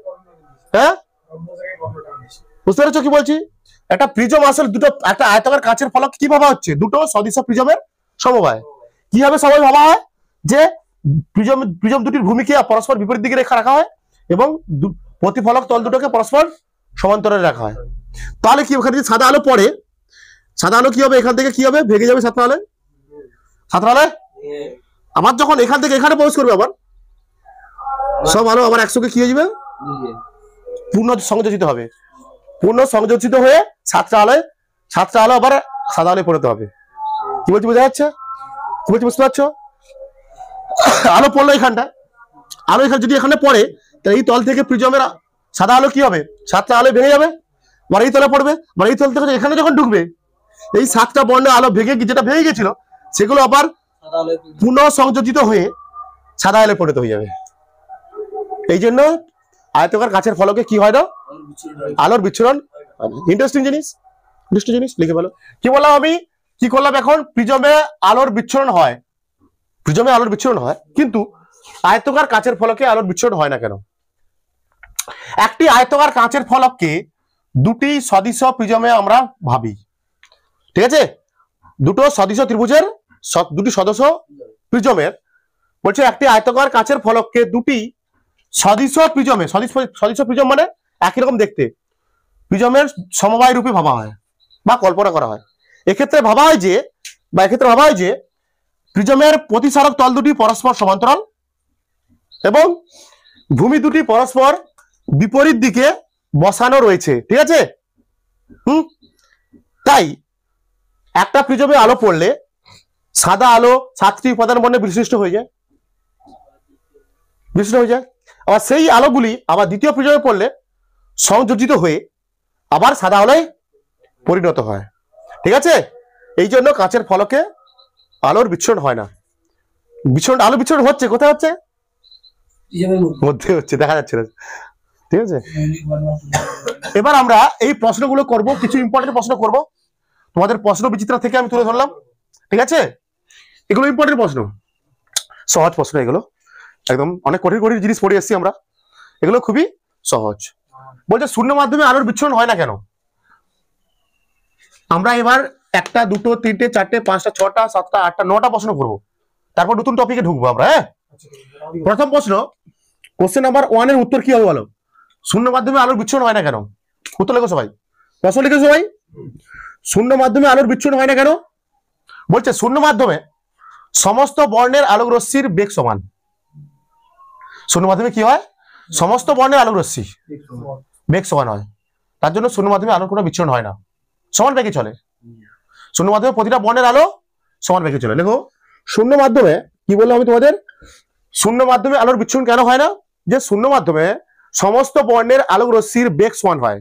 হ্যাঁ, বুঝতে পেরেছো কি বলছি? একটা প্রিজম আসলে দুটো, একটা আয়তাকার কাঁচের ফলক কি ভাবা হচ্ছে? দুটো সদিশ প্রিজমের সমবায়। কিভাবে সবাই ভাবা হয় যে প্রিজম দুটির ভূমিকে পরস্পর বিপরীত দিকে রেখা রাখা হয় এবং প্রতিফলক তল দুটোকে পরস্পর সমান্তরালে রাখা হয়। তাহলে কি ওখানে সাদা আলো পড়ে, সাদা আলো কি হবে, এখান থেকে কি হবে, ভেঙে যাবে সাদা আলো। সাদা আলো আবার যখন এখান থেকে এখানে প্রবেশ করবে, আবার সব আলো আবার একসঙ্গে কি হয়ে যাবে, পূর্ণ সংযোজিত হবে। পূর্ণ সংযোজিত হয়ে সাতটা আলো আবার সাদা আলোয় পড়তে হবে। কি বলছি বোঝা যাচ্ছে? কি বলছি বুঝতে পারছো? আলো পড়লো এখানটা, আলো এখানে যদি এখানে পড়ে, তাহলে এই তল থেকে প্রিজমের সাদা আলো কি হবে, সাতটা আলো ভেঙে যাবে, মানে এই তলে পড়বে, মানে এই তল থেকে এখানে যখন ঢুকবে, এই সাতটা বর্ণের আলো যেটা ভেঙে গেছিল সেগুলো আবার পুনঃ সংযোজিত হয়ে সাদা আলোয় পরিণত হয়ে যাবে। এই জন্য আয়তাকার কাচের ফলকে কি হয় না, আলোর বিচ্ছুরণ। ইন্টারেস্টিং জিনিস লিখে বলো। কি বললাম আমি, কি করলাম এখন, প্রিজমে আলোর বিচ্ছুরণ হয়, প্রিজমে আলোর বিচ্ছুরণ হয়, কিন্তু আয়তাকার কাচের ফলকে আলোর বিচ্ছুরণ হয় না কেন? একটি আয়তাকার কাচের ফলককে দুটি সদৃশ প্রিজমে আমরা ভাবি, ঠিক আছে, দুটো সদৃশ ত্রিভুজের দুটি সদস্য প্রিজমের, বলছে একটি আয়তাকার কাচের ফলককে দুটি সদৃশ প্রিজমে, সদৃশ প্রিজম মানে একই রকম দেখতে, প্রিজমের সমবায় রূপে ভাবা হয় বা কল্পনা করা হয়। এক্ষেত্রে ভাবা হয় যে প্রিজমের প্রতিসারক তল দুটি পরস্পর সমান্তরাল এবং ভূমি দুটি পরস্পর বিপরীত দিকে বসানো রয়েছে, ঠিক আছে। তাই একটা প্রিজমে আলো পড়লে সাদা আলো 7টি উপাদান বর্ণে বিশিষ্ট হয়ে যায়। আবার সেই আলোগুলি আবার দ্বিতীয় প্রিজমে পড়লে সংযোজিত হয়ে আবার সাদা আলোয় পরিণত হয়, ঠিক আছে। এই জন্য কাচের ফলকে আলোর বিচ্ছুরণ হয় না। আলো বিচ্ছুরণ হচ্ছে কোথায় হচ্ছে, মধ্যে হচ্ছে, দেখা যাচ্ছে না, ঠিক আছে। এবার আমরা এই প্রশ্নগুলো করব, কিছু ইম্পর্টেন্ট প্রশ্ন করব, তোমাদের প্রশ্ন বিচিত্রা থেকে আমি তুলে ধরলাম, ঠিক আছে। এগুলো ইম্পর্টেন্ট প্রশ্ন, সহজ প্রশ্ন, এগুলো একদম অনেক কঠিন জিনিস পড়ে এসেছি আমরা, এগুলো খুবই সহজ। বলছে শূন্য মাধ্যমে আলোর বিচ্ছুরণ হয় না কেন। আমরা এবার 1টা 2টো 3টে 4টে 5টা 6টা 7টা 8টা 9টা প্রশ্ন করবো, তারপর নতুন টপিকে ঢুকবো আমরা। হ্যাঁ, প্রথম প্রশ্ন, কোশ্চেন নাম্বার 1 এর উত্তর কি হবে বলো, শূন্য মাধ্যমে আলোর বিচ্ছুরণ হয় না কেন। উত্তর লেখো সবাই, প্রশ্ন লিখো সবাই, শূন্য মাধ্যমে আলোর বিচ্ছুরণ হয় না কেন। বলছে শূন্য মাধ্যমে সমস্ত বর্ণের আলোক রশ্মির বেগ সমান। শূন্য মাধ্যমে কি হয়, সমস্ত বর্ণের আলোক রশ্মি বেগ সমান হয়, তার জন্য শূন্য মাধ্যমে আলোর কোনো বিচ্ছুরণ হয় না, সমান বেগে চলে। শূন্য মাধ্যমে প্রতিটা বর্ণের আলো সমান বেগে চলে। দেখো শূন্য মাধ্যমে কি বললাম আমি তোমাদের, শূন্য মাধ্যমে আলোর বিচ্ছুরণ কেন হয় না, যে শূন্য মাধ্যমে সমস্ত বর্ণের আলোক রশ্মির বেগ সমান হয়,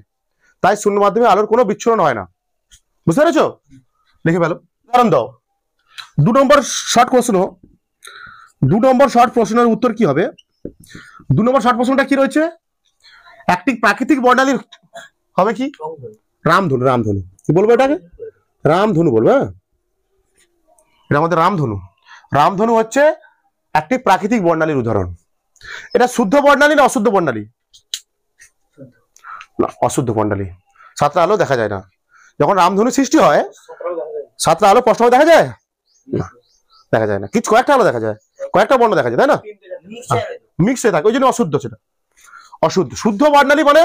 তাই শূন্য মাধ্যমে আলোর কোনো বিচ্ছুরণ হয় না। বুঝতে পেরেছো, লিখে ফেলো। উদাহরণ দাও, 2 নম্বর শর্ট প্রশ্নের উত্তর কি হবে। 2 নম্বর শর্ট প্রশ্নটা কি রয়েছে, একটি প্রাকৃতিক বর্ণালীর হবে কি, রামধনু। কি বলবো এটাকে, রামধনু বলবো। হ্যাঁ, এটা আমাদের রামধনু হচ্ছে একটি প্রাকৃতিক বর্ণালীর উদাহরণ। এটা শুদ্ধ বর্ণালী না অশুদ্ধ বর্ণালী, না অশুদ্ধ বর্ণালী। 7টা আলো দেখা যায় না, যখন রামধনু সৃষ্টি হয় 7টা আলো স্পষ্টভাবে দেখা যায় না, দেখা যায় না, কিছু কয়েকটা আলো দেখা যায়, কয়েকটা বর্ণ দেখা যায়, তাই না, মিক্স হয়ে থাকে, ওই জন্য অশুদ্ধ। সেটা অশুদ্ধ। শুদ্ধ বর্ণালী মানে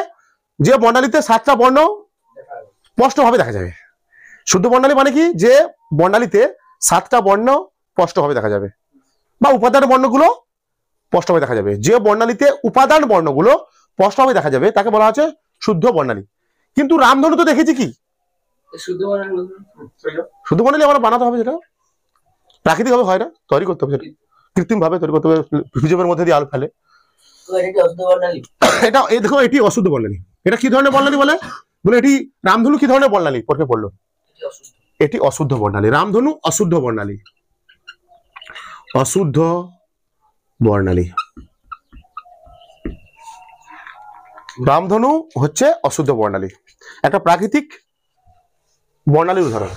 যে বর্ণালীতে 7টা বর্ণ স্পষ্টভাবে দেখা যাবে। শুদ্ধ বর্ণালী মানে কি, যে বর্ণালীতে 7টা বর্ণ স্পষ্টভাবে দেখা যাবে বা উপাদান বর্ণগুলো স্পষ্টভাবে দেখা যাবে। যে বর্ণালীতে উপাদান বর্ণগুলো স্পষ্টভাবে দেখা যাবে তাকে বলা হচ্ছে শুদ্ধ বর্ণালী। কিন্তু রামধনু তো দেখেছি কি শুদ্ধ বর্ণালী আমরা বানাতে হবে, যেটা প্রাকৃতিক ভাবে হয় না, তৈরি করতে হবে, কৃত্রিম ভাবে তৈরি করতে হবে, প্রিজমের মধ্যে দিয়ে আলো ফেলে। এটা দেখো, এটি অশুদ্ধ বর্ণালী। এটা কি ধরনের বর্ণালী বলে, এটি রামধনু কি ধরনের বর্ণালী পড়তে পড়লো, এটি অশুদ্ধ বর্ণালী। রামধনু অশুদ্ধ বর্ণালী, অশুদ্ধ বর্ণালী। রামধনু হচ্ছে অশুদ্ধ বর্ণালী, একটা প্রাকৃতিক বর্ণালীর উদাহরণ।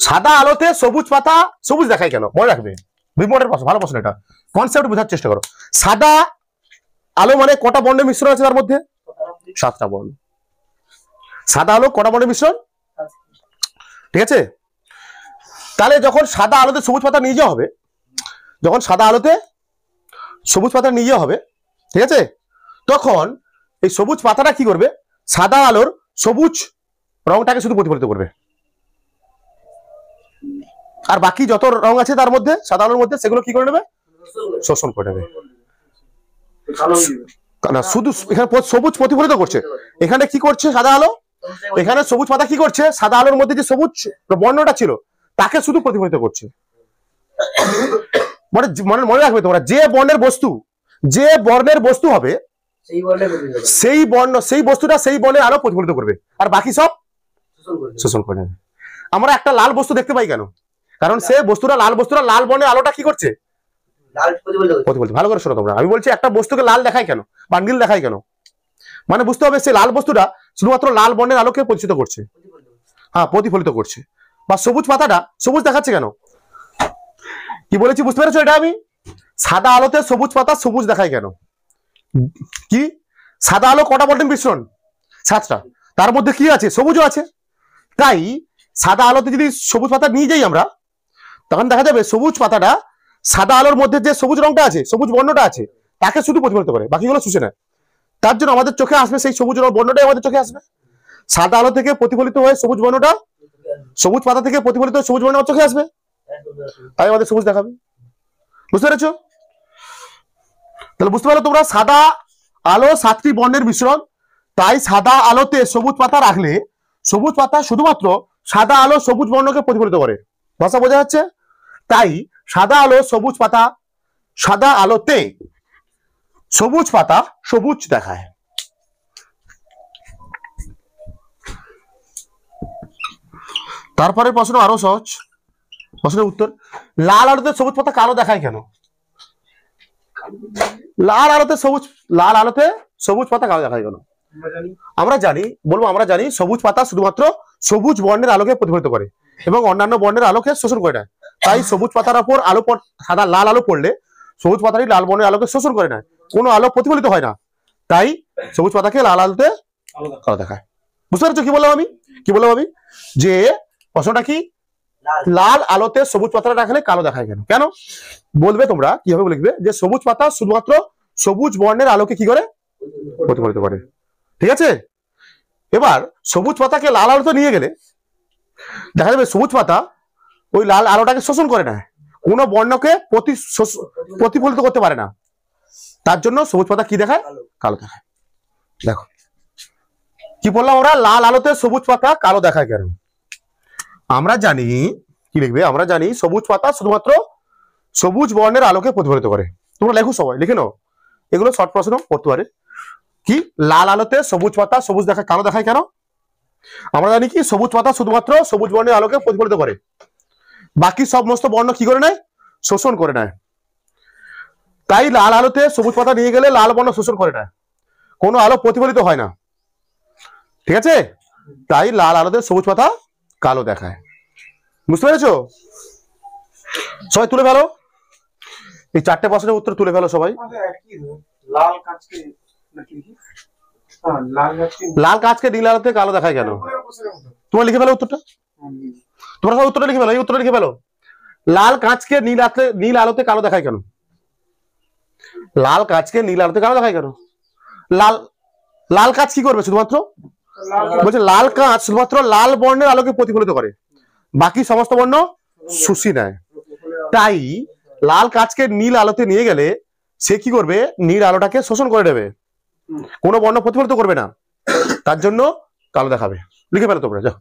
সাদা আলোতে সবুজ পাতা সবুজ দেখায় কেন, মনে রাখবে, বিমোটের প্রশ্ন, ভালো প্রশ্ন। এটা কনসেপ্ট বোঝার চেষ্টা করো। সাদা আলো মানে কটা বর্ণের মিশ্রণ আছে তার মধ্যে, 7টা বর্ণ। সাদা আলো কটা বর্ণের মিশ্রণ, ঠিক আছে। তাহলে যখন সাদা আলোতে সবুজ পাতা নিয়ে যাওয়া হবে, যখন সাদা আলোতে সবুজ পাতা নিয়ে যাওয়া হবে, ঠিক আছে, তখন এই সবুজ পাতাটা কি করবে, সাদা আলোর সবুজ রংটাকে শুধু প্রতিফলিত করবে, আর বাকি যত রং আছে তার মধ্যে সাদা আলোর মধ্যে সেগুলো কি করে নেবে, শোষণ করে নেবে। না শুধু এখানে সবুজ প্রতিফলিত করছে, এখানে কি করছে সাদা আলো, এখানে সবুজ পাতা কি করছে, সাদা আলোর মধ্যে যে সবুজ বর্ণটা ছিল তাকে শুধু প্রতিফলিত করছে। মানে মনে রাখবে তোমরা, যে বর্ণের বস্তু হবে সেই বস্তুটা সেই বর্ণের আলো প্রতিফলিত করবে, আর বাকি সব শোষণ করে নেবে। আমরা একটা লাল বস্তু দেখতে পাই কেন, কারণ সে বস্তুটা লাল বর্ণের আলোটা কি করছে, প্রতিফলিত। ভালো করে শোনো তোমরা, আমি বলছি একটা বস্তুকে লাল দেখায় কেন বা নীল দেখায় কেন, মানে বুঝতে হবে সেই লাল বস্তুটা শুধুমাত্র লাল বর্ণের আলোকে প্রতিফলিত করছে, হ্যাঁ প্রতিফলিত করছে। বা সবুজ পাতাটা সবুজ দেখাচ্ছে কেন, কি বলেছি বুঝতে পেরেছো? এটা আমি সাদা আলোতে সবুজ পাতা সবুজ দেখায় কেন, কি সাদা আলো কটা বর্ণের মিশ্রণ, 7টা, তার মধ্যে কি আছে, সবুজও আছে। তাই সাদা আলোতে যদি সবুজ পাতা নিয়ে যাই আমরা, তখন দেখা যাবে সবুজ পাতাটা সাদা আলোর মধ্যে যে সবুজ রংটা আছে, সবুজ বর্ণটা আছে, তাকে শুধু প্রতিফলিত করে, বাকিগুলো শুষে নেয়। তার জন্য আমাদের চোখে আসবে সেই সবুজ বর্ণটাই আমাদের চোখে আসবে। সাদা আলো থেকে প্রতিফলিত হয়ে সবুজ বর্ণটা, সবুজ পাতা থেকে প্রতিফলিত হয়ে সবুজ বর্ণ চোখে আসবে, তাই আমাদের সবুজ দেখাবে। বুঝতে পেরেছো? তাহলে বুঝতে পারলো তোমরা, সাদা আলো 7টি বর্ণের মিশ্রণ, তাই সাদা আলোতে সবুজ পাতা রাখলে সবুজ পাতা শুধুমাত্র সাদা আলো সবুজ বর্ণকে প্রতিফলিত করে। ভাষা বোঝা যাচ্ছে? তাই সাদা আলোতে সবুজ পাতা সবুজ দেখায়। তারপরে প্রশ্ন আরো সহজ, প্রশ্নের উত্তর, লাল আলোতে সবুজ পাতা কালো দেখায় কেন? লাল আলোতে সবুজ পাতা কালো দেখায় কেন? আমরা জানি সবুজ পাতা শুধুমাত্র সবুজ বর্ণের আলোকে প্রতিফলিত করে এবং অন্যান্য বর্ণের আলোকে শোষণ করে নেয়। তাই সবুজ পাতার উপর লাল আলো পড়লে সবুজ পাতাটি লাল বর্ণের আলোকে শোষণ করে নেয়, কোনো আলো প্রতিফলিত হয় না, তাই সবুজ পাতাকে লাল আলোতে কালো দেখায়। বুঝতে পারছো কি বললাম আমি? যে প্রশ্নটা কি, লাল আলোতে সবুজ পাতাটা রাখলে কালো দেখায় কেন? কেন বলবে তোমরা, কিভাবে লিখবে, যে সবুজ পাতা শুধুমাত্র সবুজ বর্ণের আলোকে কি করে, প্রতিফলিত করে, ঠিক আছে। এবার সবুজ পাতাকে লাল আলোতে নিয়ে গেলে দেখা যাবে সবুজ পাতা ওই লাল আলোটাকে শোষণ করে না, কোনো বর্ণকে প্রতিফলিত করতে পারে না, তার জন্য সবুজ পাতা কি দেখায়, কালো দেখায়। দেখো কি বললাম আমরা, লাল আলোতে সবুজ পাতা কালো দেখায় কেন? আমরা জানি, কি লিখবে, আমরা জানি সবুজ পাতা শুধুমাত্র সবুজ বর্ণের আলোকে প্রতিফলিত করে। তোমরা লেখো, সবাই লিখে নাও, এগুলো শর্ট প্রশ্ন পড়তে পারে। কি, লাল আলোতে সবুজ পাতা সবুজ দেখায়, কালো দেখায় কেন? আমরা জানি কি সবুজ পাতা শুধুমাত্র সবুজ বর্ণের আলোকে প্রতিফলিত করে, বাকি সমস্ত বর্ণ কি করে নেয়, শোষণ করে নেয়। তাই লাল আলোতে সবুজ পাতা নিয়ে গেলে লাল বর্ণ শোষণ করে নেয়, কোনো আলো প্রতিফলিত হয় না, ঠিক আছে। তাই লাল আলোতে সবুজ পাতা কালো দেখায়। বুঝতে পেরেছো? সবাই তুলে ফেলো, এই 4টে প্রশ্নের উত্তর তুলে ফেলো সবাই। লাল কাঁচকে নীল আলোতে কালো দেখায় কেন? তোমরা লিখে ফেলো উত্তরটা, তোমরা সব উত্তরটা লিখে ফেলো, এই উত্তরটা লিখে ফেলো। লাল কাঁচকে নীল আলোতে কালো দেখায় কেন? লাল কাঁচকে নীল আলোতে কালো দেখায় কেন? লাল কাঁচ কি করবে, শুধুমাত্র বলছে লাল কাঁচ শুধুমাত্র লাল বর্ণের আলোকে প্রতিফলিত করে, বাকি সমস্ত বর্ণ শুষি নেয়। তাই লাল কাঁচকে নীল আলোতে নিয়ে গেলে সে কি করবে, নীল আলোটাকে শোষণ করে নেবে, কোনো বর্ণ প্রতিফলিত করবে না, তার জন্য কালো দেখাবে। লিখে ফেলো তোমরা, যাও।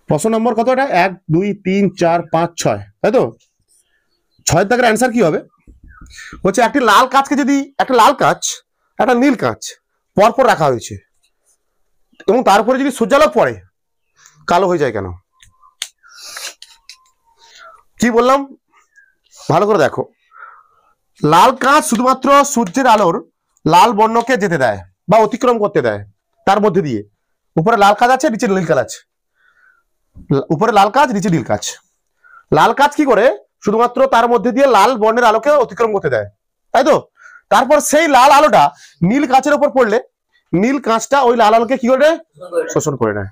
প্রশ্ন নম্বর কত এটা, 1 2 3 4 5 6, তাই তো? 6 দাগের অ্যান্সার কি হবে, বলছে একটা লাল কাঁচ একটা নীল কাঁচ পরপর রাখা হয়েছে এবং তারপরে যদি সূর্যালোক পড়ে কালো হয়ে যায় কেন? কি বললাম ভালো করে দেখো, লাল কাঁচ শুধুমাত্র সূর্যের আলোর লাল বর্ণকে যেতে দেয় বা অতিক্রম করতে দেয়, তার মধ্যে দিয়ে উপরে লাল কাঁচ আছে, নিচে নীল কাঁচ আছে, উপরে লাল কাঁচ নিচে নীল কাঁচ। লাল কাঁচ কি করে, শুধুমাত্র তার মধ্যে দিয়ে লাল বর্ণের আলোকে অতিক্রম করতে দেয়, তাই তো। তারপর সেই লাল আলোটা নীল কাঁচের উপর পড়লে নীল কাঁচটা ওই লাল আলোকে কি করে শোষণ করে নেয়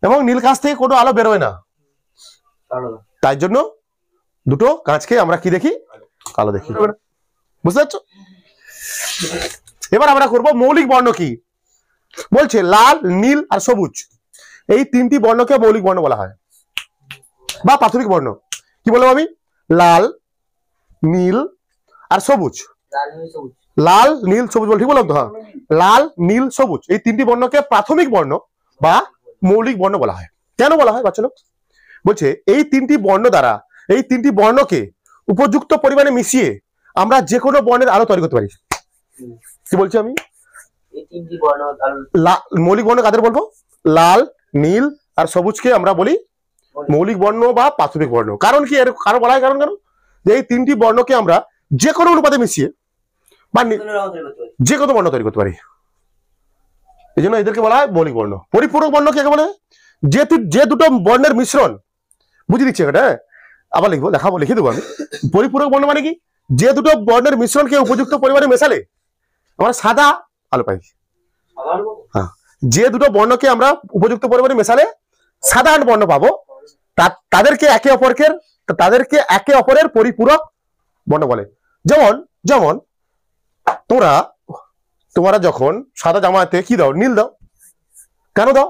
এবং নীল কাঁচ থেকে কোনো আলো বেরোয় না, তাই জন্য দুটো কাঁচকে আমরা কি দেখি, কালো দেখি। বুঝতে পারছো? এবার আমরা করব মৌলিক বর্ণ কি। বলছে লাল, নীল আর সবুজ, এই তিনটি বর্ণকে মৌলিক বর্ণ বলা হয় বা প্রাথমিক বর্ণ। কি বলবো আমি? লাল, নীল আর সবুজ। লাল, নীল, সবুজ বল, ঠিক বললাম তো? হ্যাঁ, লাল, নীল, সবুজ এই তিনটি বর্ণকে প্রাথমিক বর্ণ বা মৌলিক বর্ণ বলা হয়। কেন বলা হয় বাচ্চা লোক? বলছে এই তিনটি বর্ণ দ্বারা, এই তিনটি বর্ণকে উপযুক্ত পরিমাণে মিশিয়ে আমরা যে কোনো বর্ণের আলো তৈরি করতে পারি। কি বলছি আমি? মৌলিক বর্ণ কাদের বলবো? লাল, নীল আর সবুজকে আমরা বলি মৌলিক বর্ণ বা প্রাথমিক বর্ণ। কারণ কি এর কারণ বলা হয়? কারণ কেন? যে এই তিনটি বর্ণকে আমরা যে কোনো অনুপাতে মিশিয়ে বা যে কোনো বর্ণ তৈরি করতে পারি, এই জন্য এদেরকে বলা হয় মৌলিক বর্ণ। পরিপূরক বর্ণ কে বলে? যে দুটো বর্ণের মিশ্রণ, বুঝে দিচ্ছি এটা, আবার লিখবো, দেখাবো, লিখে দেবো আমি। পরিপূরক বর্ণ মানে কি? যে দুটো বর্ণের মিশ্রণকে উপযুক্ত পরিমাণে মেশালে আমরা সাদা আলো পাই। হ্যাঁ, যে দুটো বর্ণকে আমরা উপযুক্ত পরিমাণে মেশালে সাধারণ বর্ণ পাবো, তাদেরকে একে অপরের পরিপূরক বর্ণ বলে। যেমন যেমন তোমরা যখন সাদা জামাতে কি দাও? নীল দাও। কেন দাও?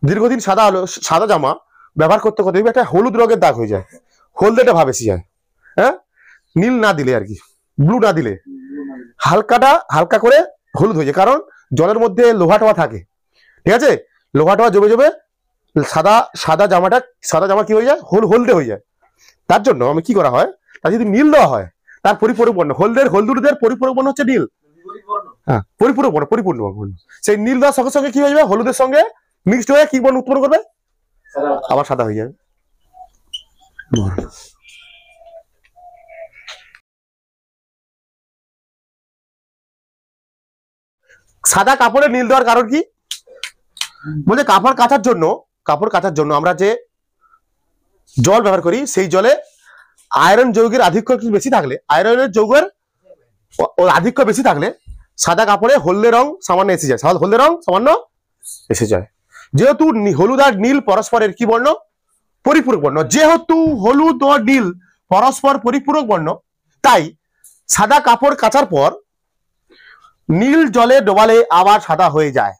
দীর্ঘদিন সাদা জামা ব্যবহার করতে করতে একটা হলুদ রঙের দাগ হয়ে যায়, হলদেটা ভাব এসে যায়। হ্যাঁ, নীল না দিলে আর কি, ব্লু না দিলে হালকা করে হলুদ হয়ে যায়, কারণ জলের মধ্যে লোহা টোহা থাকে, ঠিক আছে? লোহা টোহা জমে জমে সাদা জামা কি হয়ে যায়? হলদে হয়ে যায়। তার জন্য আমি কি করা হয়, তার যদি নীল দেওয়া হয়, তার পরিপূরক বর্ণ, হলদুদের পরিপূরক বর্ণ হচ্ছে নীল। হ্যাঁ, পরিপূরক বর্ণ। সেই নীল দেওয়ার সঙ্গে সঙ্গে কি হয়ে যাবে? হলুদের সঙ্গে মিক্সড হয়ে কি বর্ণ উৎপন্ন করবে? আবার সাদা হয়ে যাবে। সাদা কাপড়ে নীল দেওয়ার কারণ কি? বলছে কাপড় কাচার জন্য আমরা যে জল ব্যবহার করি, সেই জলে আয়রন যৌগের আধিক্য একটু বেশি থাকলে, আয়রনের যৌগের আধিক্য বেশি থাকলে সাদা কাপড়ে হলদে রং সামান্য এসে যায়। যেহেতু হলুদ আর নীল পরস্পরের কি বর্ণ? পরিপূরক বর্ণ। যেহেতু হলুদ ও নীল পরস্পর পরিপূরক বর্ণ, তাই সাদা কাপড় কাচার পর নীল জলে ডোবালে আবার সাদা হয়ে যায়।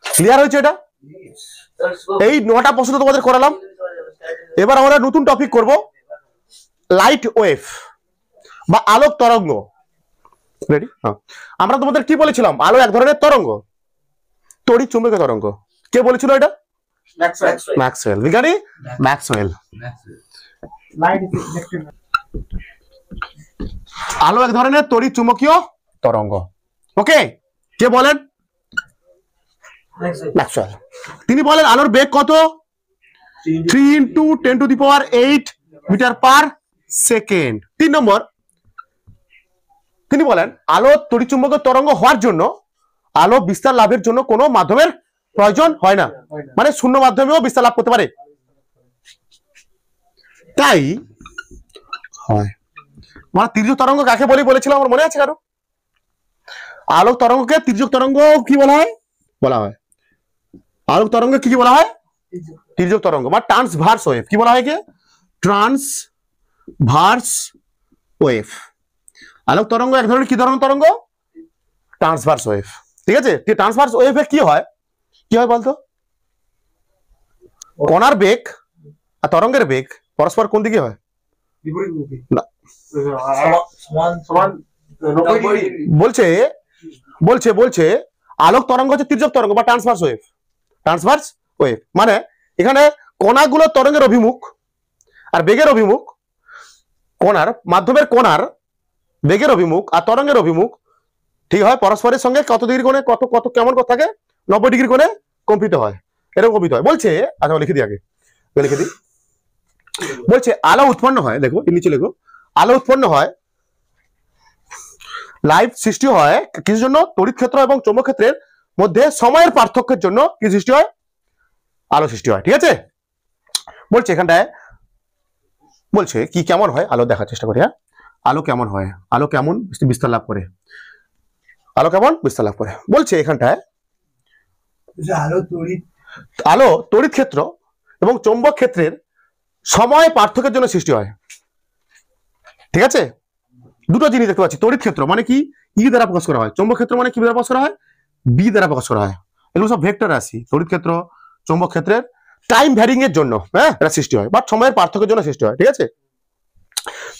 ক্লিয়ার হয়েছে এটা? এই 9টা প্রশ্ন তোমাদের করালাম। এবার আমরা নতুন টপিক করব, লাইট ওয়েভ বা আলোক তরঙ্গ। রেডি? হ্যাঁ, আমরা তোমাদের কি বলেছিলাম? আলো এক ধরনের তরঙ্গ, তড়িৎ চুম্বকীয় তরঙ্গ। কে বলেছিল এটা? ম্যাক্সওয়েল, বিজ্ঞানী ম্যাক্সওয়েল। আলো এক ধরনের তড়িৎ চুম্বকীয় তরঙ্গ। ওকে, কে বলেন? ম্যাক্সওয়েল। তিনি বলেন আলোর বেগ কত? 3 × 10⁸ মিটার পার সেকেন্ড। 3 নম্বর, তিনি বলেন আলো তড়িৎচুম্বকীয় তরঙ্গ হওয়ার জন্য আলো বিস্তার লাভের জন্য কোনো মাধ্যমের প্রয়োজন হয় না, মানে শূন্য মাধ্যমেও বিস্তার লাভ করতে পারে। তাই হয় মানে তির্যক তরঙ্গ কাকে বলেছিলাম আমার মনে আছে কারো? আলোক তরঙ্গকে তির্যক তরঙ্গ কি বলা হয়? আলোক তরঙ্গ কি বলা হয়? তির্যক তরঙ্গ বা ট্রান্সভার্স ওয়েভ। কি বলা হয়? কি ট্রান্সভার্স ওয়েভ। আলোক তরঙ্গ এক ধরনের কি ধরনের তরঙ্গ? Transverse wave. ঠিক আছে? ট্রান্সভার্স ওয়েভে কি হয় বলতো? কণার বেগ আর তরঙ্গের বেগ পরস্পর কোন দিকে হয়? না, বলছে আলোক তরঙ্গ হচ্ছে তির্যক তরঙ্গ বা ট্রান্সভার্স ওয়েভ। মানে এখানে কণাগুলো তরঙ্গের অভিমুখ আর বেগের অভিমুখ, মাধ্যমের কণার বেগের অভিমুখ আর তরঙ্গের অভিমুখ ঠিক হয় পরস্পরের সঙ্গে কত ডিগ্রি কোণে কত কেমন থাকে? 90 ডিগ্রি কোণে কম্পিত হয়, এরকম কম্পিত হয়। বলছে, আচ্ছা লিখে দিই, আগে লিখে দিই। বলছে আলো উৎপন্ন হয়, দেখো নিচে লেখো, আলো উৎপন্ন হয়, লাইট সৃষ্টি হয় কিসের জন্য? তড়িৎ ক্ষেত্র এবং চৌম্বক ক্ষেত্রের মধ্যে সময়ের পার্থক্যের জন্য কি সৃষ্টি হয়? আলো সৃষ্টি হয়। ঠিক আছে? বলছে এখানটায় বলছে কি কেমন হয় আলো দেখার চেষ্টা করি। হ্যাঁ, আলো কেমন হয়, আলো কেমন বিস্তার লাভ করে। আলো কেমন বিস্তার লাভ করে বলছে এখানটায়। আলো তড়িৎ ক্ষেত্র এবং চৌম্বক ক্ষেত্রের সময় পার্থক্যের জন্য সৃষ্টি হয়। ঠিক আছে, দুটো জিনিস দেখতে পাচ্ছি। তড়িৎ ক্ষেত্র মানে কি ই দ্বারা প্রকাশ করা হয়, চৌম্বক ক্ষেত্র মানে কি দ্বারা প্রকাশ করা হয়, বি দ্বারা প্রকাশ করা হয়। এগুলো সব ভেক্টর রাশি। তড়িৎ ক্ষেত্র চৌম্বক ক্ষেত্রের টাইম ভ্যারিং এর জন্য এটা সৃষ্টি হয়, বাট সময়ের পার্থক্যের জন্য সৃষ্টি হয়। ঠিক আছে,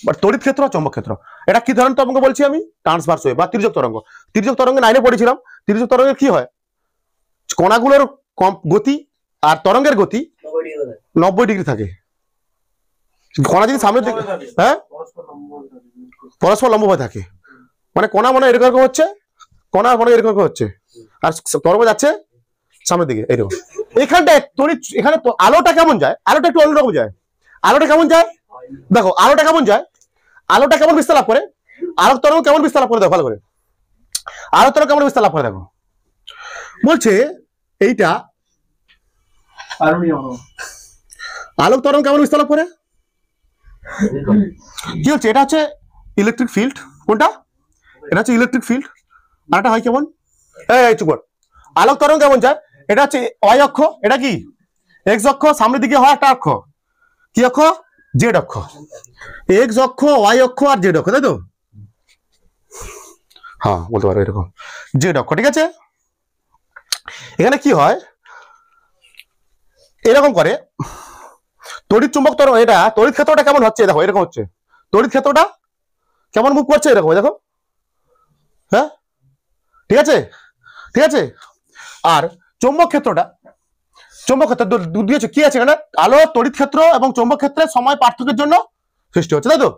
বাট তড়িৎ ক্ষেত্র আর চৌম্বক ক্ষেত্র এটা কি ধরনের তরঙ্গ বলছি আমি, ট্রান্সভার্স ওয়েভ বা তির্যক তরঙ্গ। তির্যক তরঙ্গে 9 পড়েছিলাম। তির্যক তরঙ্গের কি হয়, কণাগুলোর গতি আর তরঙ্গের গতি 90 ডিগ্রি থাকে। কণা যদি সামনের দিকে পরস্পর লম্বভাবে থাকে, মানে কণা মানে এরকম হচ্ছে, কণা মানে এরকম হচ্ছে, আর তরঙ্গ যাচ্ছে সামনের দিকে এরকম। এখানটায় তড়িৎ, এখানে আলোটা কেমন যায়, আলোটা একটু অন্যরকম যায়। আলোটা কেমন যায় দেখো, আলোটা কেমন যায়, আলোটা কেমন বিস্তার লাভ করে, আলোক তরঙ্গ কেমন বিস্তার লাভ করে দেখো ভালো করে। আলোক তরঙ্গ কেমন বিস্তার লাভ করে দেখো, বলছে এইটা আলোক তরঙ্গ কেমন বিস্তার লাভ করে, কি হচ্ছে, এটা হচ্ছে ইলেকট্রিক ফিল্ড। কোনটা, এটা হচ্ছে ইলেকট্রিক ফিল্ড। আর এটা হয় কেমন, এই চুপ কর। আলোক তরঙ্গ কেমন যায়, এটা হচ্ছে ওয়াই অক্ষ, এটা কি এক্স অক্ষ, সামনের দিকে হয় একটা অক্ষ, কি অক্ষ, জেড অক্ষ। এক্স অক্ষ, ওয়াই অক্ষ আর জেড অক্ষ, তাই তো, হ্যাঁ বলতে পারো এরকম জেড অক্ষ। ঠিক আছে, এখানে কি হয় এরকম করে তড়িৎ চুম্বক তরঙ্গ, এটা তড়িৎ ক্ষেত্রটা কেমন হচ্ছে দেখো, এরকম হচ্ছে তড়িৎ ক্ষেত্রটা কেমন মুভ করছে এরকম দেখো। হ্যাঁ ঠিক আছে, ঠিক আছে। আর চৌম্বক ক্ষেত্রটা, চৌম্বক ক্ষেত্র দিয়েছে কি আছে এখানে, আলো তড়িৎ ক্ষেত্র এবং চৌম্বক ক্ষেত্রের সময় পার্থক্যের জন্য সৃষ্টি হচ্ছে, তাই তো।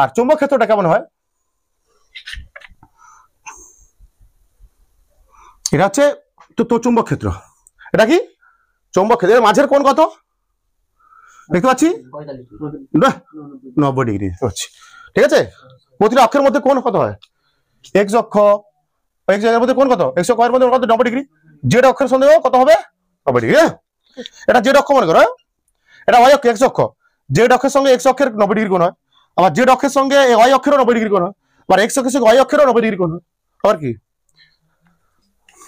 আর চৌম্বক ক্ষেত্রটা কেমন হয়, এটা হচ্ছে তো চৌম্বক ক্ষেত্র, এটা কি চৌম্বক ক্ষেত্রের মাঝের কোণ কত দেখতে পাচ্ছি, 90 ডিগ্রি হচ্ছে। ঠিক আছে, প্রতিটা অক্ষের মধ্যে কোণ কত হয়, এক্স অক্ষ, এক্স এর মধ্যে কোণ কত, এক্স অক্ষের মধ্যে কত 90 ডিগ্রি, জেড অক্ষের সঙ্গে কত হবে 90 ডিগ্রি। এটা জেড অক্ষ মনে করো, এটা ওয়াই অক্ষ, এক্স অক্ষ, জেড অক্ষের সঙ্গে এক্স অক্ষের 90 ডিগ্রি কোণ হয়, আবার জেড অক্ষের সঙ্গে ওয়াই অক্ষেরও 90 ডিগ্রি কোণ হয়, আবার এক্স অক্ষের সঙ্গে ওয়াই অক্ষেরও 90 ডিগ্রি কোণ হয়। আবার কি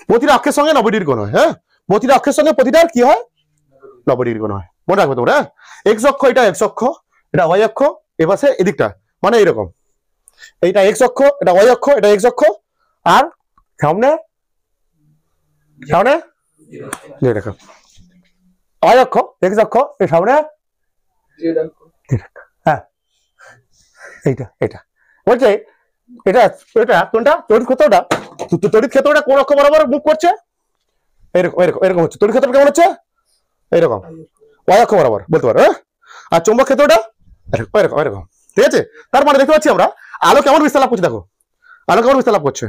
প্রতিটা অক্ষের সঙ্গে 90 ডিগ্রি কোণ হয়। হ্যাঁ, প্রতিটা অক্ষের সঙ্গে প্রতিটার কি হয় 90 ডিগ্রি কোণ হয়, মনে রাখবে তোমরা। এক্স অক্ষ, এটা এক্স অক্ষ, এটা ওয়াই অক্ষ, এপাশে এদিকটা মানে এইরকম, এইটা এক্স অক্ষ, এটা ওয়াই অক্ষ, এটা এক্স অক্ষ, আর সামনে সামনে দেখো ওয়াই অক্ষ, এক্স অক্ষ, এর সামনে হ্যাঁ এইটা, এটা বলছে এটা, এটা কোনটা তড়িৎ ক্ষেত্রটা, তড়িৎ ক্ষেত্রটা কোন অক্ষ বরাবর মুভ করছে, এরকম এরকম এরকম হচ্ছে। তড়িৎ ক্ষেত্র কেমন হচ্ছে, এরকম ওয়াই অক্ষ বরাবর বলতে পারো। আর চৌম্বক ক্ষেত্রটা এরকম এরকম এরকম। ঠিক আছে, তার মানে দেখতে পাচ্ছি আমরা আলো কেমন বিস্তার লাভ করছে, দেখো আলো কেমন বিস্তার লাভ করছে,